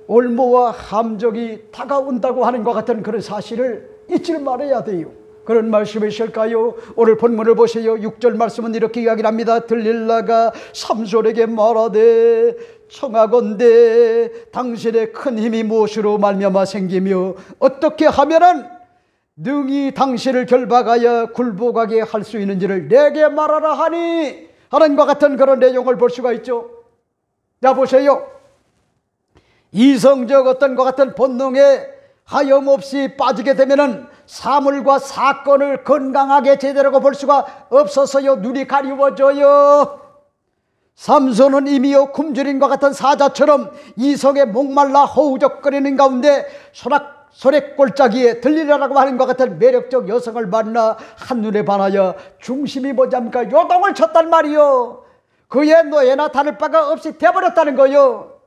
올무와 함정이 다가온다고 하는 것 같은 그런 사실을 잊지 말아야 돼요. 그런 말씀이실까요? 오늘 본문을 보세요. 6절 말씀은 이렇게 이야기를 합니다. 들릴라가 삼손에게 말하되 청하건대 당신의 큰 힘이 무엇으로 말미암아 생기며 어떻게 하면은 능히 당신을 결박하여 굴복하게 할 수 있는지를 내게 말하라 하니 하는 것 같은 그런 내용을 볼 수가 있죠. 자, 보세요. 이성적 어떤 것 같은 본능에 하염없이 빠지게 되면은 사물과 사건을 건강하게 제대로 볼 수가 없어서요, 눈이 가리워져요. 삼손은 이미요 굶주린 것 같은 사자처럼 이성에 목말라 허우적거리는 가운데 소래골짜기에 들리라라고 하는 것 같은 매력적 여성을 만나 한눈에 반하여 중심이 뭐냐니까 요동을 쳤단 말이요. 그의 노예나 다를 바가 없이 돼버렸다는 거요.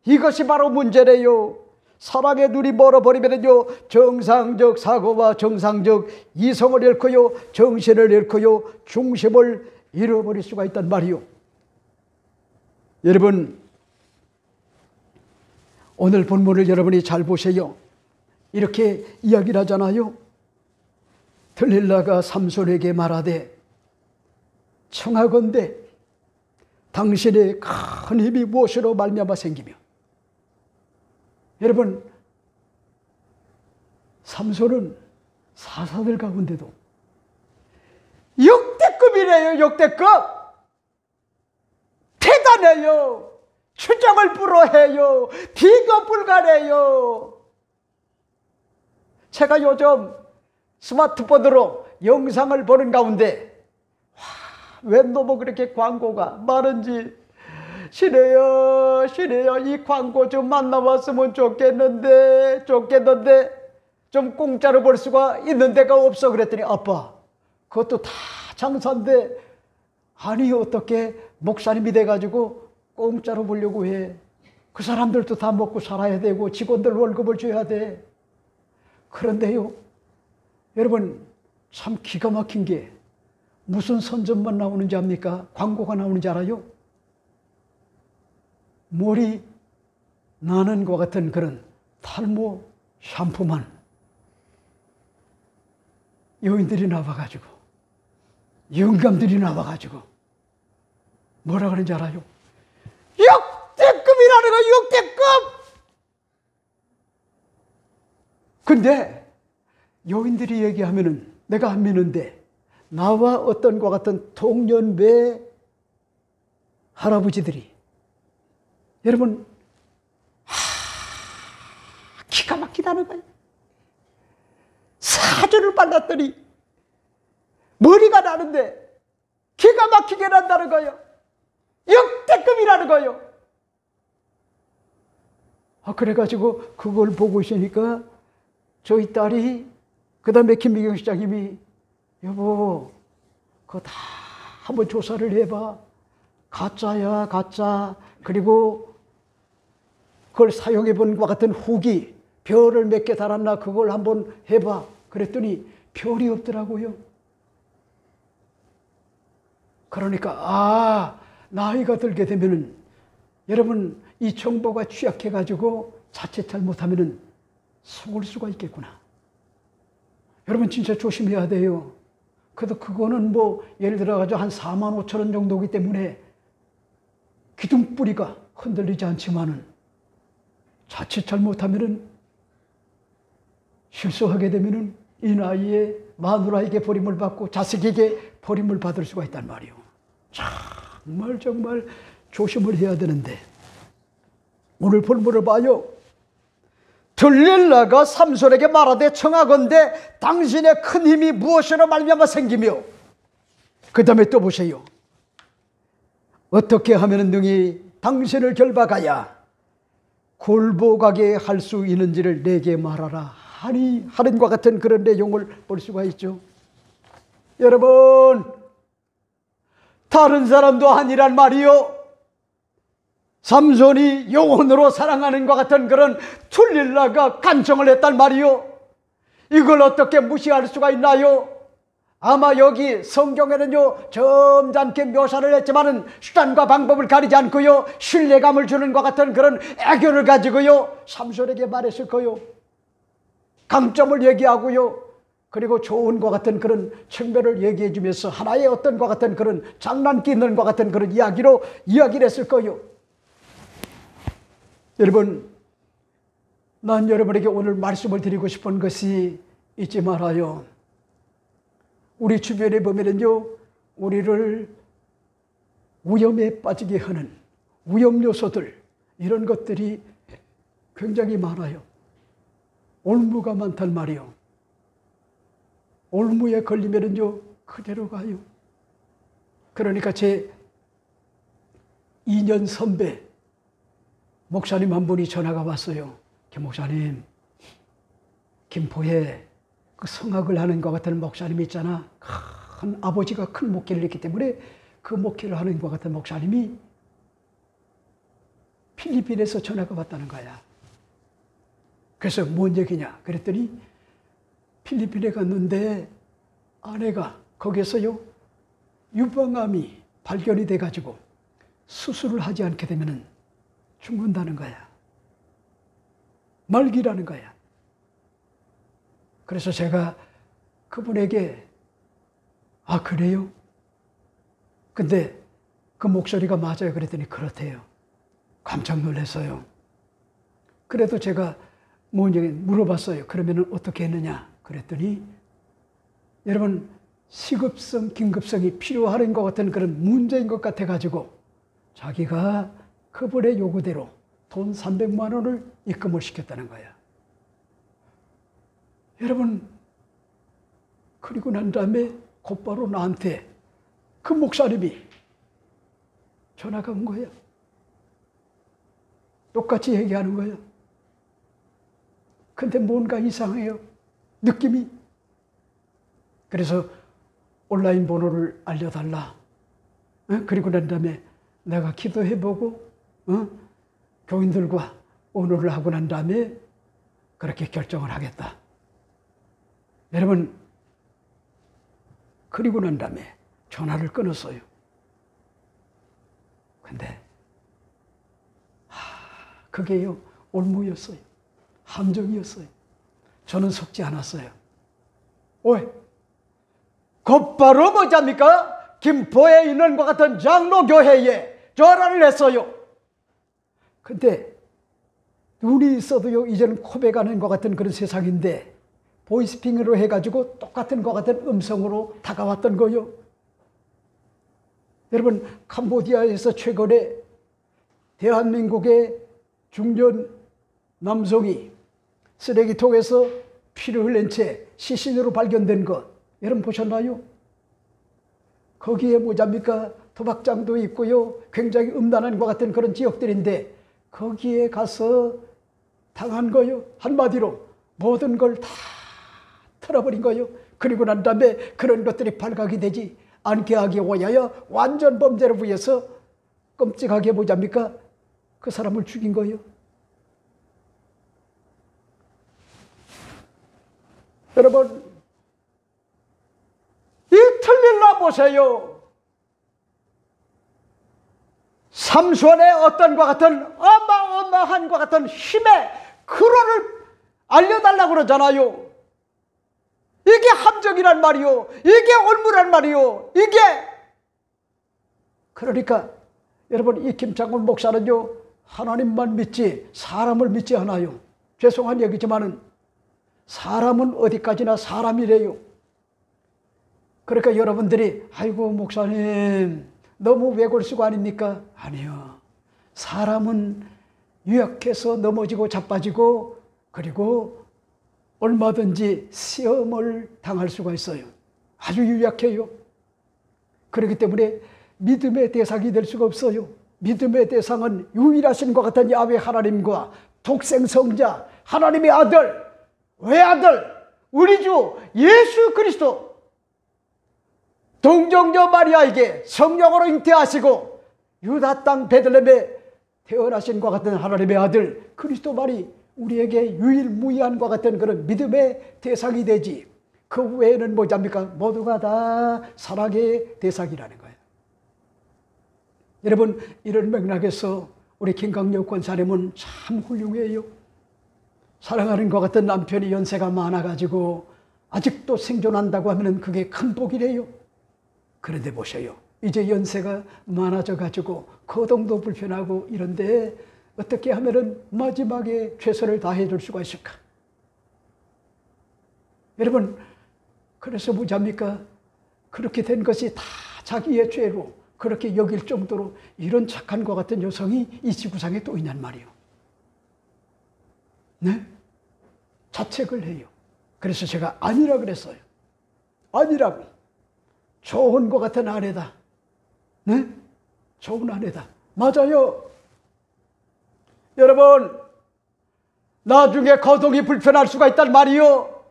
이것이 바로 문제래요. 사랑의 눈이 멀어버리면요, 정상적 사고와 정상적 이성을 잃고요, 정신을 잃고요, 중심을 잃어버릴 수가 있단 말이요. 여러분, 오늘 본문을 여러분이 잘 보세요. 이렇게 이야기를 하잖아요. 들릴라가 삼손에게 말하되 청하건대 당신의 큰 힘이 무엇으로 말미암아 생기며. 여러분, 삼손은 사사들 가운데도 역대급이래요. 역대급. 대단해요. 추정을 불허해요. 비교 불가해요. 제가 요즘 스마트폰으로 영상을 보는 가운데 왜 너무 그렇게 광고가 많은지, 시내요 이 광고 좀 만나봤으면 좋겠는데 좀 공짜로 볼 수가 있는 데가 없어. 그랬더니 아빠, 그것도 다 장사인데. 아니, 어떻게 목사님이 돼가지고 공짜로 보려고 해. 그 사람들도 다 먹고 살아야 되고 직원들 월급을 줘야 돼. 그런데요, 여러분, 참 기가 막힌 게 무슨 선전만 나오는지 압니까? 광고가 나오는지 알아요? 머리 나는 것 같은 그런 탈모 샴푸만 여인들이 나와가지고, 영감들이 나와가지고 뭐라 그러는지 알아요? 역대급이라는 거, 역대급! 근데 여인들이 얘기하면은 내가 안 믿는데, 나와 어떤 것 같은 동년배 할아버지들이, 여러분, 기가 막히다는 거예요. 사주를 발랐더니 머리가 나는데 기가 막히게 난다는 거예요. 역대급이라는 거예요. 그래가지고 그걸 보고 있으니까 저희 딸이 그 다음에 김미경 시장님이 여보 그거 다 한번 조사를 해봐. 가짜야 가짜. 그리고 그걸 사용해 본 것 같은 후기 별을 몇 개 달았나 그걸 한번 해봐. 그랬더니 별이 없더라고요. 그러니까 나이가 들게 되면은 여러분 이 정보가 취약해가지고 자칫 잘못하면은 속을 수가 있겠구나. 여러분 진짜 조심해야 돼요. 그래도 그거는 뭐 예를 들어가지고 한 45,000원 정도이기 때문에 기둥뿌리가 흔들리지 않지만은 자칫 잘못하면은 실수하게 되면은 이 나이에 마누라에게 버림을 받고 자식에게 버림을 받을 수가 있단 말이에요. 정말 조심을 해야 되는데 오늘 본문을 봐요. 들릴라가 삼손에게 말하되 청하건대 당신의 큰 힘이 무엇으로 말미암아 생기며 그 다음에 또 보세요. 어떻게 하면 능히 당신을 결박하여 굴복하게 할 수 있는지를 내게 말하라 하니 하는과 같은 그런 내용을 볼 수가 있죠. 여러분 다른 사람도 아니란 말이요. 삼손이 영혼으로 사랑하는 것 같은 그런 들릴라가 간청을 했단 말이요. 이걸 어떻게 무시할 수가 있나요? 아마 여기 성경에는요 점잖게 묘사를 했지만은 수단과 방법을 가리지 않고요 신뢰감을 주는 것 같은 그런 애교를 가지고요 삼손에게 말했을 거요. 강점을 얘기하고요 그리고 좋은 것 같은 그런 측면을 얘기해 주면서 하나의 어떤 것 같은 그런 장난기 있는 것 같은 그런 이야기로 이야기를 했을 거요. 여러분 난 여러분에게 오늘 말씀을 드리고 싶은 것이 잊지 말아요. 우리 주변에 보면은요 우리를 위험에 빠지게 하는 위험 요소들 이런 것들이 굉장히 많아요. 올무가 많단 말이요. 올무에 걸리면은요 그대로 가요. 그러니까 제 2년 선배 목사님 한 분이 전화가 왔어요. 김 목사님, 김포에 그 성악을 하는 것 같은 목사님이 있잖아. 큰 아버지가 큰 목회를 했기 때문에 그 목회를 하는 것 같은 목사님이 필리핀에서 전화가 왔다는 거야. 그래서 뭔 얘기냐 그랬더니 필리핀에 갔는데 아내가 거기서요 유방암이 발견이 돼가지고 수술을 하지 않게 되면 죽는다는 거야. 말기라는 거야. 그래서 제가 그분에게 그래요? 근데 그 목소리가 맞아요? 그랬더니 그렇대요. 깜짝 놀랐어요. 그래도 제가 물어봤어요. 그러면 어떻게 했느냐? 그랬더니 여러분 시급성, 긴급성이 필요한 것 같은 그런 문제인 것 같아가지고 자기가 그분의 요구대로 돈 300만 원을 입금을 시켰다는 거야. 여러분 그리고 난 다음에 곧바로 나한테 그 목사님이 전화가 온 거야. 똑같이 얘기하는 거야. 근데 뭔가 이상해요. 느낌이. 그래서 온라인 번호를 알려달라. 그리고 난 다음에 내가 기도해보고 교인들과 언어를 하고 난 다음에 그렇게 결정을 하겠다. 여러분 그리고 난 다음에 전화를 끊었어요. 근데 그게요 올무였어요. 함정이었어요. 저는 속지 않았어요. 왜? 곧바로 뭐잡니까? 김포에 있는 것 같은 장로교회에 전화를 했어요. 근데 눈이 있어도요 이제는 코백하는 것 같은 그런 세상인데 보이스피싱으로 해가지고 똑같은 것 같은 음성으로 다가왔던 거요. 여러분 캄보디아에서 최근에 대한민국의 중년 남성이 쓰레기통에서 피를 흘린 채 시신으로 발견된 것 여러분 보셨나요? 거기에 뭐잡니까? 도박장도 있고요. 굉장히 음란한 것 같은 그런 지역들인데 거기에 가서 당한 거요. 한마디로 모든 걸 다 털어버린 거예요. 그리고 난 다음에 그런 것들이 발각이 되지 않게 하기 위하여 완전 범죄를 위해서 끔찍하게 보자입니까? 그 사람을 죽인 거예요. 여러분, 이 틀릴라 보세요. 삼손의 어떤 것 같은 어마어마한 것 같은 힘의 근원을 알려달라고 그러잖아요. 이게 함정이란 말이요. 이게 올무란 말이요. 이게 그러니까 여러분, 이 김창곤 목사는요, 하나님만 믿지 사람을 믿지 않아요. 죄송한 얘기지만은 사람은 어디까지나 사람이래요. 그러니까 여러분들이 아이고 목사님 너무 외골수고 아닙니까? 아니요. 사람은 유약해서 넘어지고 자빠지고 그리고 얼마든지 시험을 당할 수가 있어요. 아주 유약해요. 그렇기 때문에 믿음의 대상이 될 수가 없어요. 믿음의 대상은 유일하신 것 같은 야훼 하나님과 독생성자 하나님의 아들, 외아들, 우리 주 예수 그리스도 동정녀 마리아에게 성령으로 잉태하시고 유다 땅 베들레헴에 태어나신 것 같은 하나님의 아들 그리스도 말이 우리에게 유일무이한 것 같은 그런 믿음의 대상이 되지, 그 외에는 뭐잡니까? 모두가 다 사랑의 대상이라는 거예요. 여러분, 이런 맥락에서 우리 김강력 권사님은 참 훌륭해요. 사랑하는 것 같은 남편이 연세가 많아가지고 아직도 생존한다고 하면 그게 큰 복이래요. 그런데 보셔요. 이제 연세가 많아져가지고 거동도 불편하고 이런데 어떻게 하면은 마지막에 최선을 다해 줄 수가 있을까? 여러분, 그래서 뭐잡니까? 그렇게 된 것이 다 자기의 죄로 그렇게 여길 정도로 이런 착한 것 같은 여성이 이 지구상에 또 있냔 말이에요. 네? 자책을 해요. 그래서 제가 아니라 그랬어요. 아니라고. 좋은 것 같은 아내다. 네? 좋은 아내다. 맞아요. 여러분, 나중에 거동이 불편할 수가 있단 말이요.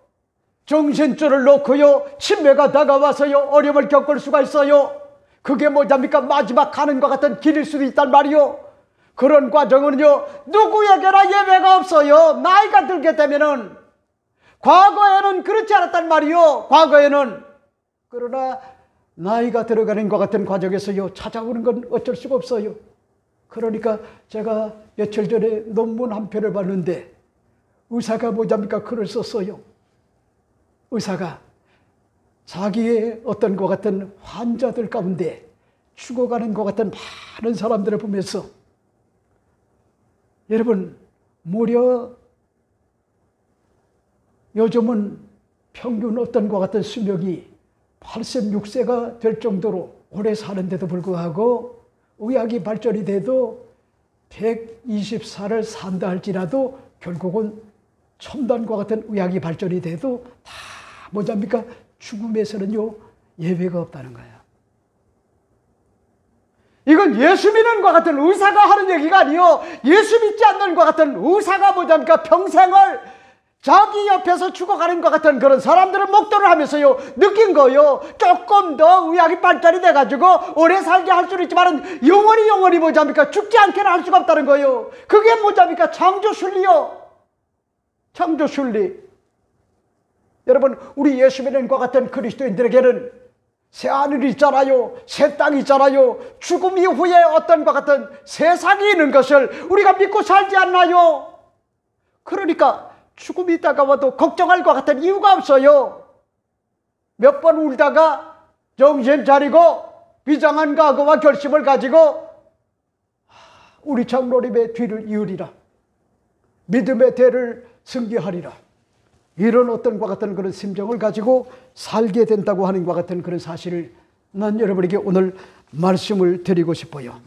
정신줄을 놓고요, 치매가 다가와서요, 어려움을 겪을 수가 있어요. 그게 뭐잡니까? 마지막 가는 것 같은 길일 수도 있단 말이요. 그런 과정은요, 누구에게나 예외가 없어요. 나이가 들게 되면은. 과거에는 그렇지 않았단 말이요. 과거에는. 그러나 나이가 들어가는 것 같은 과정에서요, 찾아오는 건 어쩔 수가 없어요. 그러니까 제가 며칠 전에 논문 한 편을 봤는데 의사가 뭐잡니까? 글을 썼어요. 의사가 자기의 어떤 것 같은 환자들 가운데 죽어가는 것 같은 많은 사람들을 보면서, 여러분, 무려 요즘은 평균 어떤 것 같은 수명이 86세가 될 정도로 오래 사는데도 불구하고 의학이 발전이 돼도 120살을 산다 할지라도 결국은 첨단과 같은 의학이 발전이 돼도 다 뭐잡니까? 죽음에서는요, 예외가 없다는 거예요. 이건 예수 믿는 것 같은 의사가 하는 얘기가 아니요. 예수 믿지 않는 것 같은 의사가 뭐잡니까? 평생을 자기 옆에서 죽어가는 것 같은 그런 사람들을 목도를 하면서요, 느낀 거요. 조금 더 의학이 발달이 돼가지고 오래 살게 할 수는 있지만 영원히 뭐잡니까? 죽지 않게는 할 수가 없다는 거요. 그게 뭐잡니까? 창조순리요. 창조순리. 여러분, 우리 예수 믿는 것 같은 그리스도인들에게는 새 하늘이 있잖아요. 새 땅이 있잖아요. 죽음 이후에 어떤 것 같은 세상이 있는 것을 우리가 믿고 살지 않나요? 그러니까 죽음이 다가와도 걱정할 것 같은 이유가 없어요. 몇 번 울다가 정신 차리고 비장한 각오와 결심을 가지고 우리 장로님의 뒤를 이으리라. 믿음의 대를 승계하리라. 이런 어떤 것 같은 그런 심정을 가지고 살게 된다고 하는 것 같은 그런 사실을 난 여러분에게 오늘 말씀을 드리고 싶어요.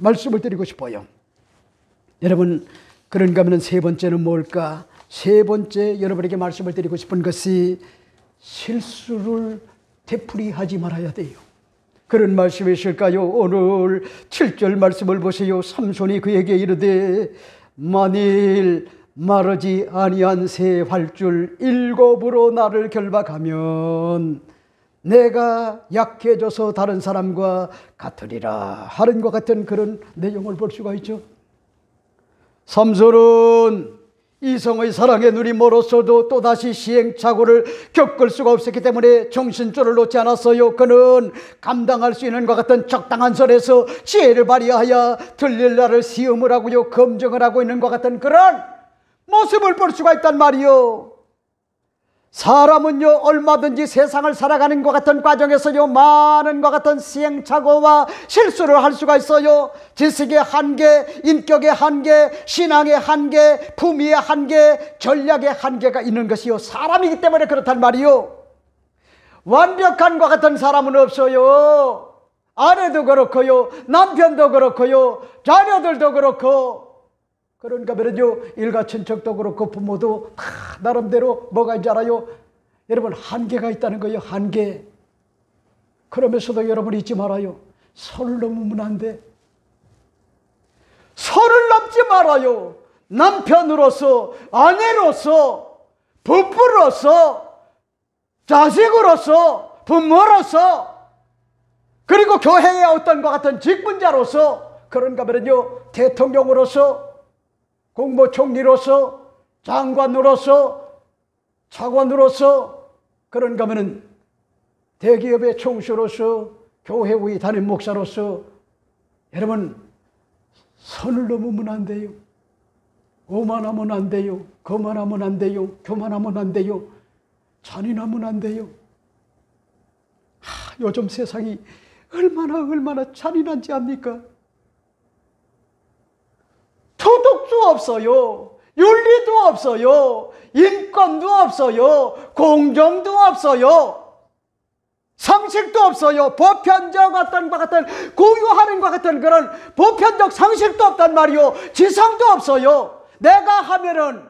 여러분, 그런가 하면 세 번째는 뭘까? 세 번째 여러분에게 말씀을 드리고 싶은 것이 실수를 되풀이하지 말아야 돼요. 그런 말씀이실까요? 오늘 7절 말씀을 보세요. 삼손이 그에게 이르되 만일 마르지 아니한 새 활줄 일곱으로 나를 결박하면 내가 약해져서 다른 사람과 같으리라 하는 것 같은 그런 내용을 볼 수가 있죠. 삼손은 이성의 사랑의 눈이 멀었어도 또다시 시행착오를 겪을 수가 없었기 때문에 정신줄을 놓지 않았어요. 그는 감당할 수 있는 것 같은 적당한 선에서 지혜를 발휘하여 들릴 날을 시험을 하고요, 검증을 하고 있는 것 같은 그런 모습을 볼 수가 있단 말이요. 사람은요, 얼마든지 세상을 살아가는 것 같은 과정에서요, 많은 것 같은 시행착오와 실수를 할 수가 있어요. 지식의 한계, 인격의 한계, 신앙의 한계, 품위의 한계, 전략의 한계가 있는 것이요, 사람이기 때문에 그렇단 말이요. 완벽한 것 같은 사람은 없어요. 아내도 그렇고요, 남편도 그렇고요, 자녀들도 그렇고. 그런가 말이죠. 일가 친척도 그렇고 부모도 다 나름대로 뭐가 있지 않아요? 여러분, 한계가 있다는 거예요. 한계. 그러면서도 여러분 잊지 말아요. 선을 넘으면 안 돼. 선을 넘지 말아요. 남편으로서, 아내로서, 부부로서, 자식으로서, 부모로서, 그리고 교회의 어떤 것 같은 직분자로서, 그런가 말이죠. 대통령으로서, 국무총리로서, 장관으로서, 차관으로서, 그런가 하면은 대기업의 총수로서, 교회의 담임 목사로서, 여러분 선을 넘으면 안 돼요. 오만하면 안 돼요. 거만하면 안 돼요. 교만하면 안 돼요. 잔인하면 안 돼요. 요즘 세상이 얼마나 잔인한지 압니까? 도덕도 없어요. 윤리도 없어요. 인권도 없어요. 공정도 없어요. 상식도 없어요. 보편적 어떤 것 같은 공유하는 것 같은 그런 보편적 상식도 없단 말이요. 지성도 없어요. 내가 하면은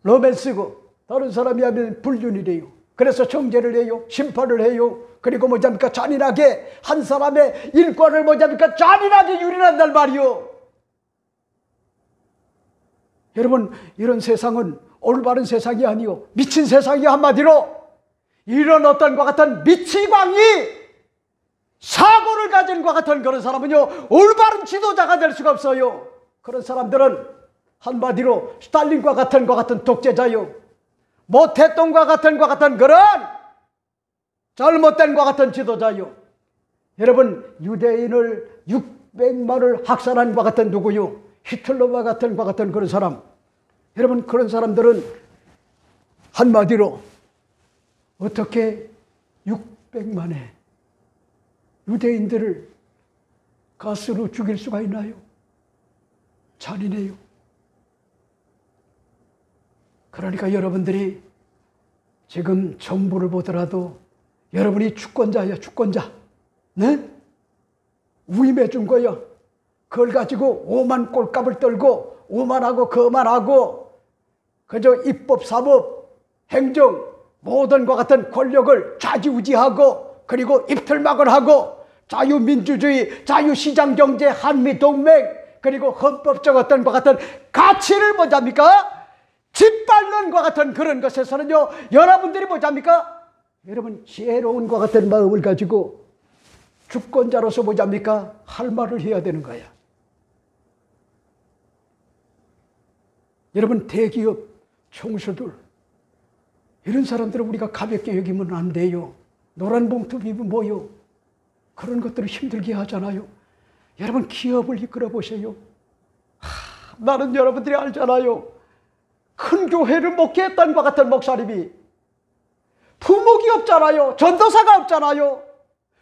로맨스고 다른 사람이 하면 불륜이래요. 그래서 정죄를 해요. 심판을 해요. 그리고 뭐냐니까 잔인하게 한 사람의 인권을 뭐냐니까 잔인하게 유린한단 말이요. 여러분, 이런 세상은 올바른 세상이 아니요, 미친 세상이. 한마디로 이런 어떤 것 같은 미치광이 사고를 가진 것 같은 그런 사람은요, 올바른 지도자가 될 수가 없어요. 그런 사람들은 한마디로 스탈린과 같은 것 같은 독재자요, 모태똥과 같은 것 같은 그런 잘못된 것 같은 지도자요. 여러분, 유대인을 600만을 학살한 것 같은 누구요? 히틀러와 같은 것 같은 그런 사람. 여러분, 그런 사람들은 한마디로 어떻게 600만의 유대인들을 가스로 죽일 수가 있나요? 잔인해요. 그러니까 여러분들이 지금 정부를 보더라도 여러분이 주권자야, 주권자. 네? 위임해 준 거야. 그걸 가지고 오만 꼴값을 떨고 오만하고 거만하고 그저 입법, 사법, 행정 모든 것 같은 권력을 좌지우지하고 그리고 입틀막을 하고 자유민주주의, 자유시장경제, 한미동맹 그리고 헌법적 어떤 것 같은 가치를 뭐잡니까? 짓밟는 것 같은 그런 것에서는요, 여러분들이 뭐잡니까? 여러분 지혜로운 것 같은 마음을 가지고 주권자로서 뭐잡니까? 할 말을 해야 되는 거야. 여러분, 대기업 총수들, 이런 사람들은 우리가 가볍게 여기면 안 돼요. 노란 봉투 비면 뭐요? 그런 것들을 힘들게 하잖아요. 여러분, 기업을 이끌어 보세요. 나는 여러분들이 알잖아요. 큰 교회를 목회했던 것 같은 목사님이 부목이 없잖아요. 전도사가 없잖아요.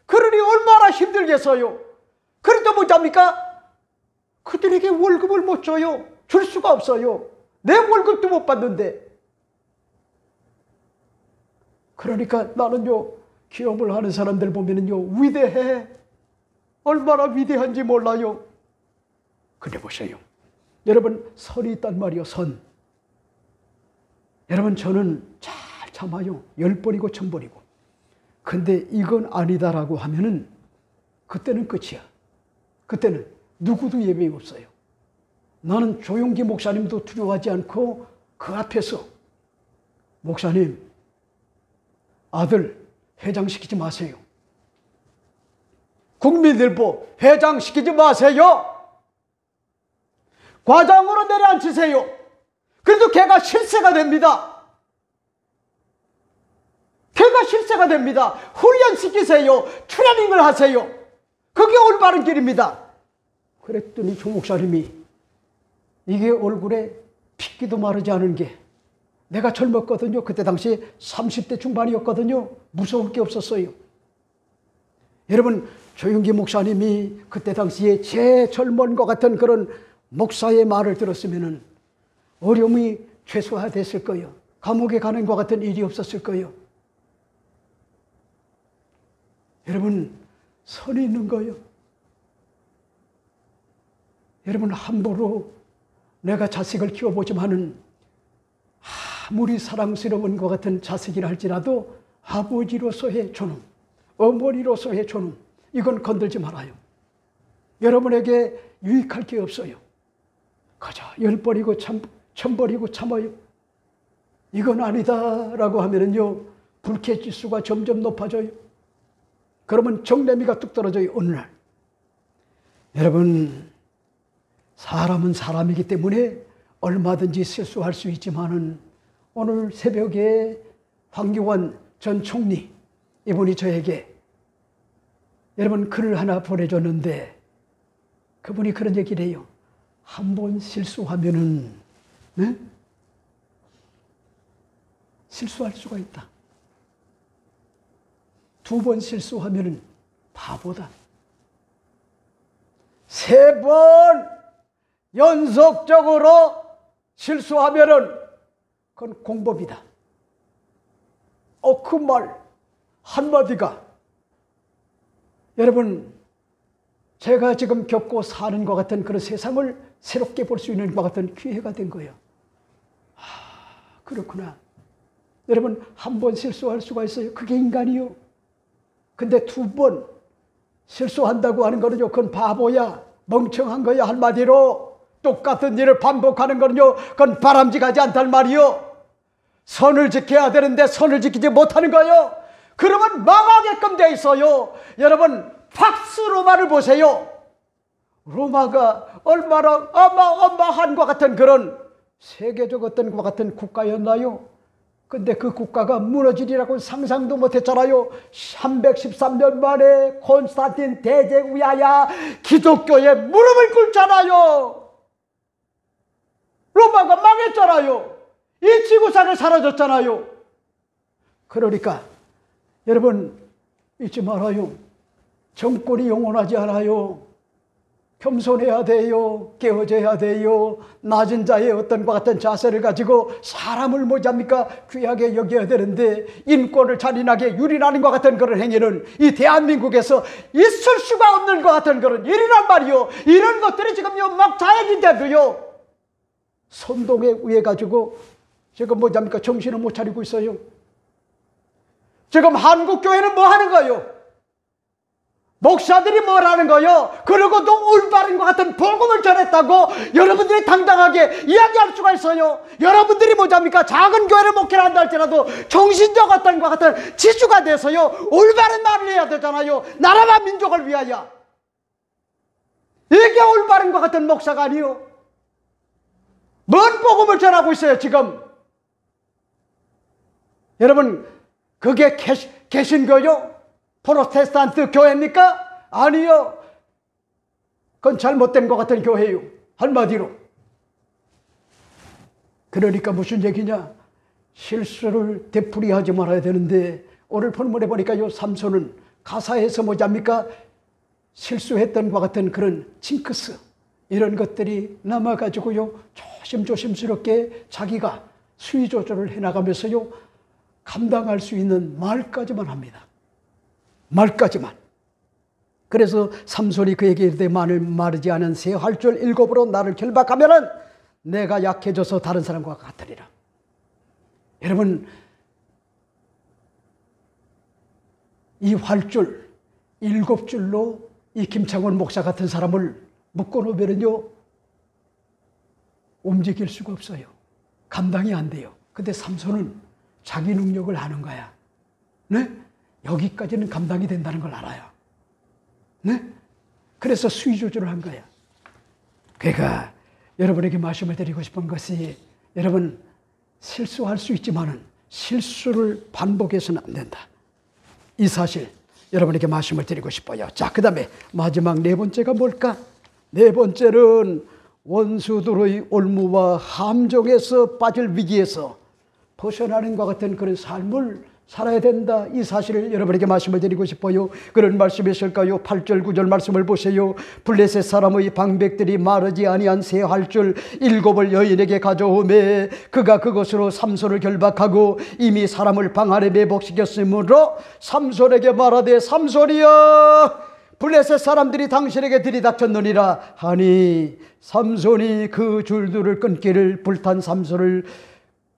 그러니 얼마나 힘들겠어요. 그래도 뭐합니까? 그들에게 월급을 못 줘요. 줄 수가 없어요. 내 월급도 못 받는데. 그러니까 나는요, 기업을 하는 사람들 보면은요, 위대해. 얼마나 위대한지 몰라요. 근데 보세요. 여러분, 선이 있단 말이요, 선. 여러분, 저는 잘 참아요. 10번이고 1000번이고. 근데 이건 아니다라고 하면은 그때는 끝이야. 그때는 누구도 예외 없어요. 나는 조용기 목사님도 두려워하지 않고 그 앞에서 목사님, 아들 회장시키지 마세요. 국민일보 회장시키지 마세요. 과장으로 내려앉히세요. 그래도 걔가 실세가 됩니다. 걔가 실세가 됩니다. 훈련시키세요. 트레이닝을 하세요. 그게 올바른 길입니다. 그랬더니 조 목사님이 이게 얼굴에 핏기도 마르지 않은 게, 내가 젊었거든요. 그때 당시 30대 중반이었거든요. 무서울 게 없었어요. 여러분, 조용기 목사님이 그때 당시에 제 젊은 것 같은 그런 목사의 말을 들었으면 어려움이 최소화됐을 거예요. 감옥에 가는 것 같은 일이 없었을 거예요. 여러분, 선이 있는 거예요. 여러분, 함부로 내가 자식을 키워보지만은 아무리 사랑스러운 것 같은 자식이라 할지라도 아버지로서의 존엄, 어머니로서의 존엄, 이건 건들지 말아요. 여러분에게 유익할 게 없어요. 그저 열 버리고 천 버리고 참아요. 이건 아니다라고 하면은요, 불쾌지수가 점점 높아져요. 그러면 정내미가 뚝 떨어져요. 어느 날 여러분, 사람은 사람이기 때문에 얼마든지 실수할 수 있지만은 오늘 새벽에 황교안 전 총리, 이분이 저에게 여러분 글을 하나 보내줬는데 그분이 그런 얘기를 해요. 한 번 실수하면은, 네? 실수할 수가 있다. 두 번 실수하면은 바보다. 세 번 연속적으로 실수하면은 그건 공법이다. 그 말 한마디가 여러분, 제가 지금 겪고 사는 것 같은 그런 세상을 새롭게 볼 수 있는 것 같은 기회가 된 거예요. 그렇구나. 여러분, 한 번 실수할 수가 있어요. 그게 인간이요. 근데 두 번 실수한다고 하는 거는요, 그건 바보야, 멍청한 거야. 한마디로 똑같은 일을 반복하는 거는요, 그건 바람직하지 않단 말이요. 선을 지켜야 되는데 선을 지키지 못하는 거예요. 그러면 망하게끔 돼 있어요. 여러분, 박스 로마를 보세요. 로마가 얼마나 어마어마한 것 같은 그런 세계적 어떤 것 같은 국가였나요? 근데 그 국가가 무너지리라고 상상도 못했잖아요. 313년 만에 콘스탄틴 대제에 의하여 기독교에 무릎을 꿇잖아요. 로마가 망했잖아요. 이 지구상에 사라졌잖아요. 그러니까 여러분, 잊지 말아요. 정권이 영원하지 않아요. 겸손해야 돼요. 깨어져야 돼요. 낮은 자의 어떤 것 같은 자세를 가지고 사람을 뭐잡니까? 귀하게 여겨야 되는데 인권을 잔인하게 유린하는 것 같은 그런 행위는 이 대한민국에서 있을 수가 없는 것 같은 그런 일이란 말이요. 이런 것들이 지금요 막 자행인데도요, 선동에 의해 가지고 지금 뭐잡니까? 정신을 못 차리고 있어요. 지금 한국교회는 뭐 하는 거예요? 목사들이 뭐라는 거요? 그러고도 올바른 것 같은 복음을 전했다고 여러분들이 당당하게 이야기할 수가 있어요. 여러분들이 뭐잡니까? 작은 교회를 목회를 한다 할지라도 정신적 어떤 것 같은 지주가 돼서요, 올바른 말을 해야 되잖아요. 나라와 민족을 위하여. 이게 올바른 것 같은 목사가 아니요. 뭔 복음을 전하고 있어요 지금? 여러분, 그게 개신교요? 프로테스탄트 교회입니까? 아니요. 그건 잘못된 것 같은 교회요. 한마디로. 그러니까 무슨 얘기냐? 실수를 되풀이하지 말아야 되는데 오늘 본문에 보니까요, 삼손은 가사에서 뭐잡니까? 실수했던 것 같은 그런 징크스, 이런 것들이 남아가지고요, 조심조심스럽게 자기가 수위 조절을 해나가면서요, 감당할 수 있는 말까지만 합니다. 말까지만. 그래서 삼손이 그에게 이르되 만일 마르지 않은 새 활줄 7으로 나를 결박하면은 내가 약해져서 다른 사람과 같으리라. 여러분, 이 활줄 7줄로 이 김창원 목사 같은 사람을 묶어놓으면요, 움직일 수가 없어요. 감당이 안 돼요. 근데 삼손은 자기 능력을 아는 거야. 네? 여기까지는 감당이 된다는 걸 알아요. 네? 그래서 수위 조절을 한 거야. 그러니까 여러분에게 말씀을 드리고 싶은 것이, 여러분 실수할 수 있지만은 실수를 반복해서는 안 된다. 이 사실 여러분에게 말씀을 드리고 싶어요. 자, 그 다음에 마지막 네 번째가 뭘까? 네 번째는 원수들의 올무와 함정에서 빠질 위기에서 벗어나는 것 같은 그런 삶을 살아야 된다. 이 사실을 여러분에게 말씀을 드리고 싶어요. 그런 말씀이 있을까요? 8절 9절 말씀을 보세요. 블레셋 사람의 방백들이 마르지 아니한 새 활줄 7을 여인에게 가져오매 그가 그것으로 삼손을 결박하고 이미 사람을 방 안에 매복시켰으므로 삼손에게 말하되 삼손이여 블레셋 사람들이 당신에게 들이닥쳤느니라 하니 삼손이 그 줄들을 끊기를 불탄 삼손을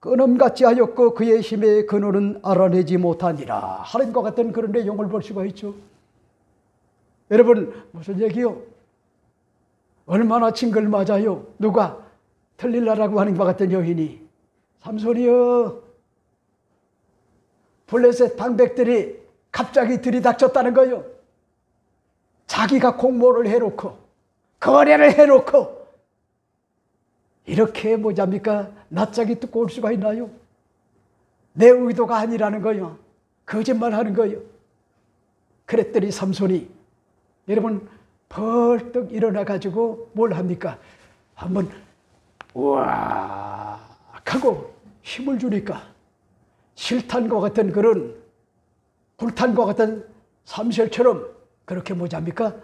끊음같이 하였고 그의 힘의 근원은 알아내지 못하니라 하는 것 같은 그런 내용을 볼 수가 있죠. 여러분 무슨 얘기요? 얼마나 징글맞아요. 누가 틀릴라라고 하는 것 같은 여인이 삼손이여 블레셋 방백들이 갑자기 들이닥쳤다는 거예요. 자기가 공모를 해놓고 거래를 해놓고 이렇게 뭐잡니까? 낯짝이 두꺼울 수가 있나요? 내 의도가 아니라는 거예요. 거짓말하는 거예요. 그랬더니 삼손이 여러분 벌떡 일어나 가지고 뭘 합니까? 한번 우악 하고 힘을 주니까 실탄과 같은 그런 불탄과 같은 삼설처럼 그렇게 뭐잡니까?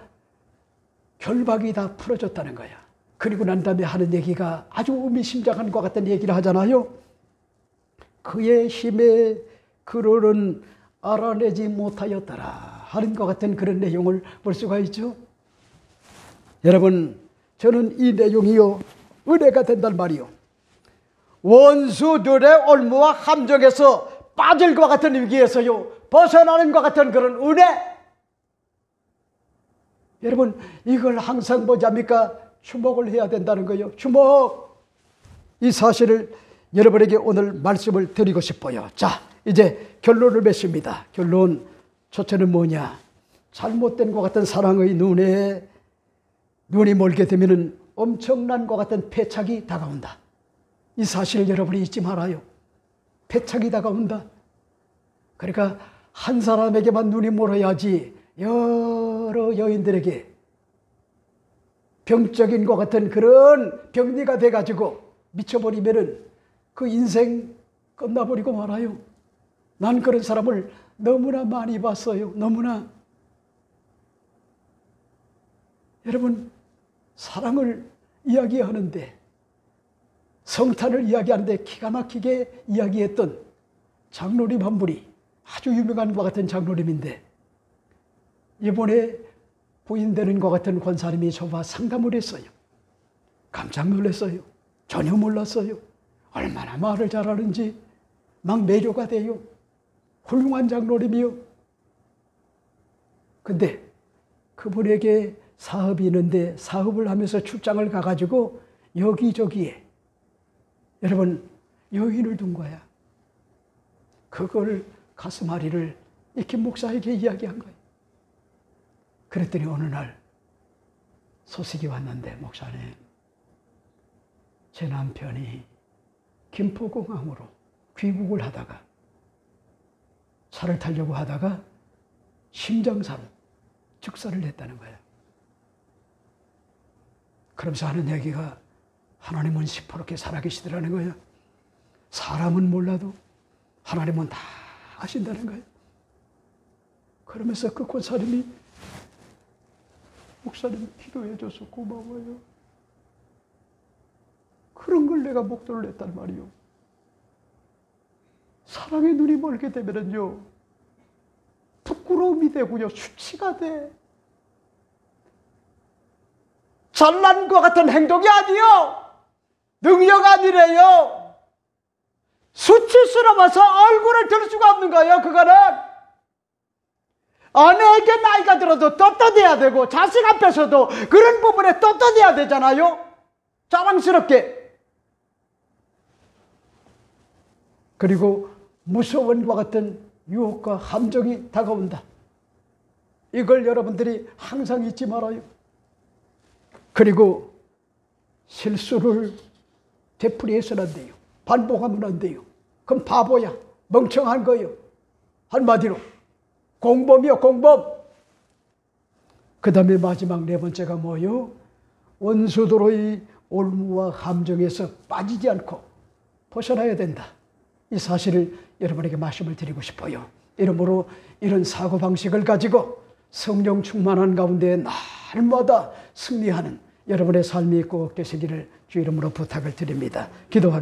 결박이 다 풀어졌다는 거야. 그리고 난 다음에 하는 얘기가 아주 의미심장한 것 같은 얘기를 하잖아요. 그의 힘의 근원은 알아내지 못하였더라 하는 것 같은 그런 내용을 볼 수가 있죠. 여러분 저는 이 내용이요 은혜가 된단 말이요. 원수들의 올무와 함정에서 빠질 것 같은 위기에서요 벗어나는 것 같은 그런 은혜. 여러분 이걸 항상 뭐잡니까? 주목을 해야 된다는 거예요. 주목. 이 사실을 여러분에게 오늘 말씀을 드리고 싶어요. 자, 이제 결론을 맺습니다. 결론 첫째는 뭐냐? 잘못된 것 같은 사랑의 눈이 멀게 되면은 엄청난 것 같은 패착이 다가온다. 이 사실을 여러분이 잊지 말아요. 패착이 다가온다. 그러니까 한 사람에게만 눈이 멀어야지 여러 여인들에게 병적인 것 같은 그런 병리가 돼가지고 미쳐버리면은 그 인생 끝나버리고 말아요. 난 그런 사람을 너무나 많이 봤어요. 너무나. 여러분 사랑을 이야기하는데 성탄을 이야기하는데 기가 막히게 이야기했던 장로님 한 분이 아주 유명한 것 같은 장로님인데 이번에 부인되는 것 같은 권사님이 저와 상담을 했어요. 깜짝 놀랐어요. 전혀 몰랐어요. 얼마나 말을 잘하는지 막 매료가 돼요. 훌륭한 장로님이요. 근데 그분에게 사업이 있는데 사업을 하면서 출장을 가가지고 여기저기에 여러분 여인을 둔 거야. 그걸 가슴앓이를 이김 목사에게 이야기한 거예요. 그랬더니 어느 날 소식이 왔는데 목사님 제 남편이 김포공항으로 귀국을 하다가 차를 타려고 하다가 심장사로 즉사를 했다는 거예요. 그러면서 하는 얘기가 하나님은 시퍼렇게 살아계시더라는 거예요. 사람은 몰라도 하나님은 다 아신다는 거예요. 그러면서 그 권사님이 목사님 기도해줘서 고마워요. 그런 걸 내가 목도를 냈단 말이요. 사랑의 눈이 멀게 되면은요 부끄러움이 되고요 수치가 돼. 잘난 것 같은 행동이 아니요 능력 아니래요. 수치스러워서 얼굴을 들 수가 없는 거예요. 그거는 아내에게 나이가 들어도 떳떳해야 되고 자식 앞에서도 그런 부분에 떳떳해야 되잖아요. 자랑스럽게. 그리고 무서움과 같은 유혹과 함정이 다가온다. 이걸 여러분들이 항상 잊지 말아요. 그리고 실수를 되풀이해서는 안 돼요. 반복하면 안 돼요. 그럼 바보야. 멍청한 거예요. 한마디로 공범이요, 공범. 그 다음에 마지막 네 번째가 뭐요? 원수들의 올무와 함정에서 빠지지 않고 벗어나야 된다. 이 사실을 여러분에게 말씀을 드리고 싶어요. 이러므로 이런 사고방식을 가지고 성령 충만한 가운데 날마다 승리하는 여러분의 삶이 꼭 되시기를 주 이름으로 부탁을 드립니다. 기도하겠습니다.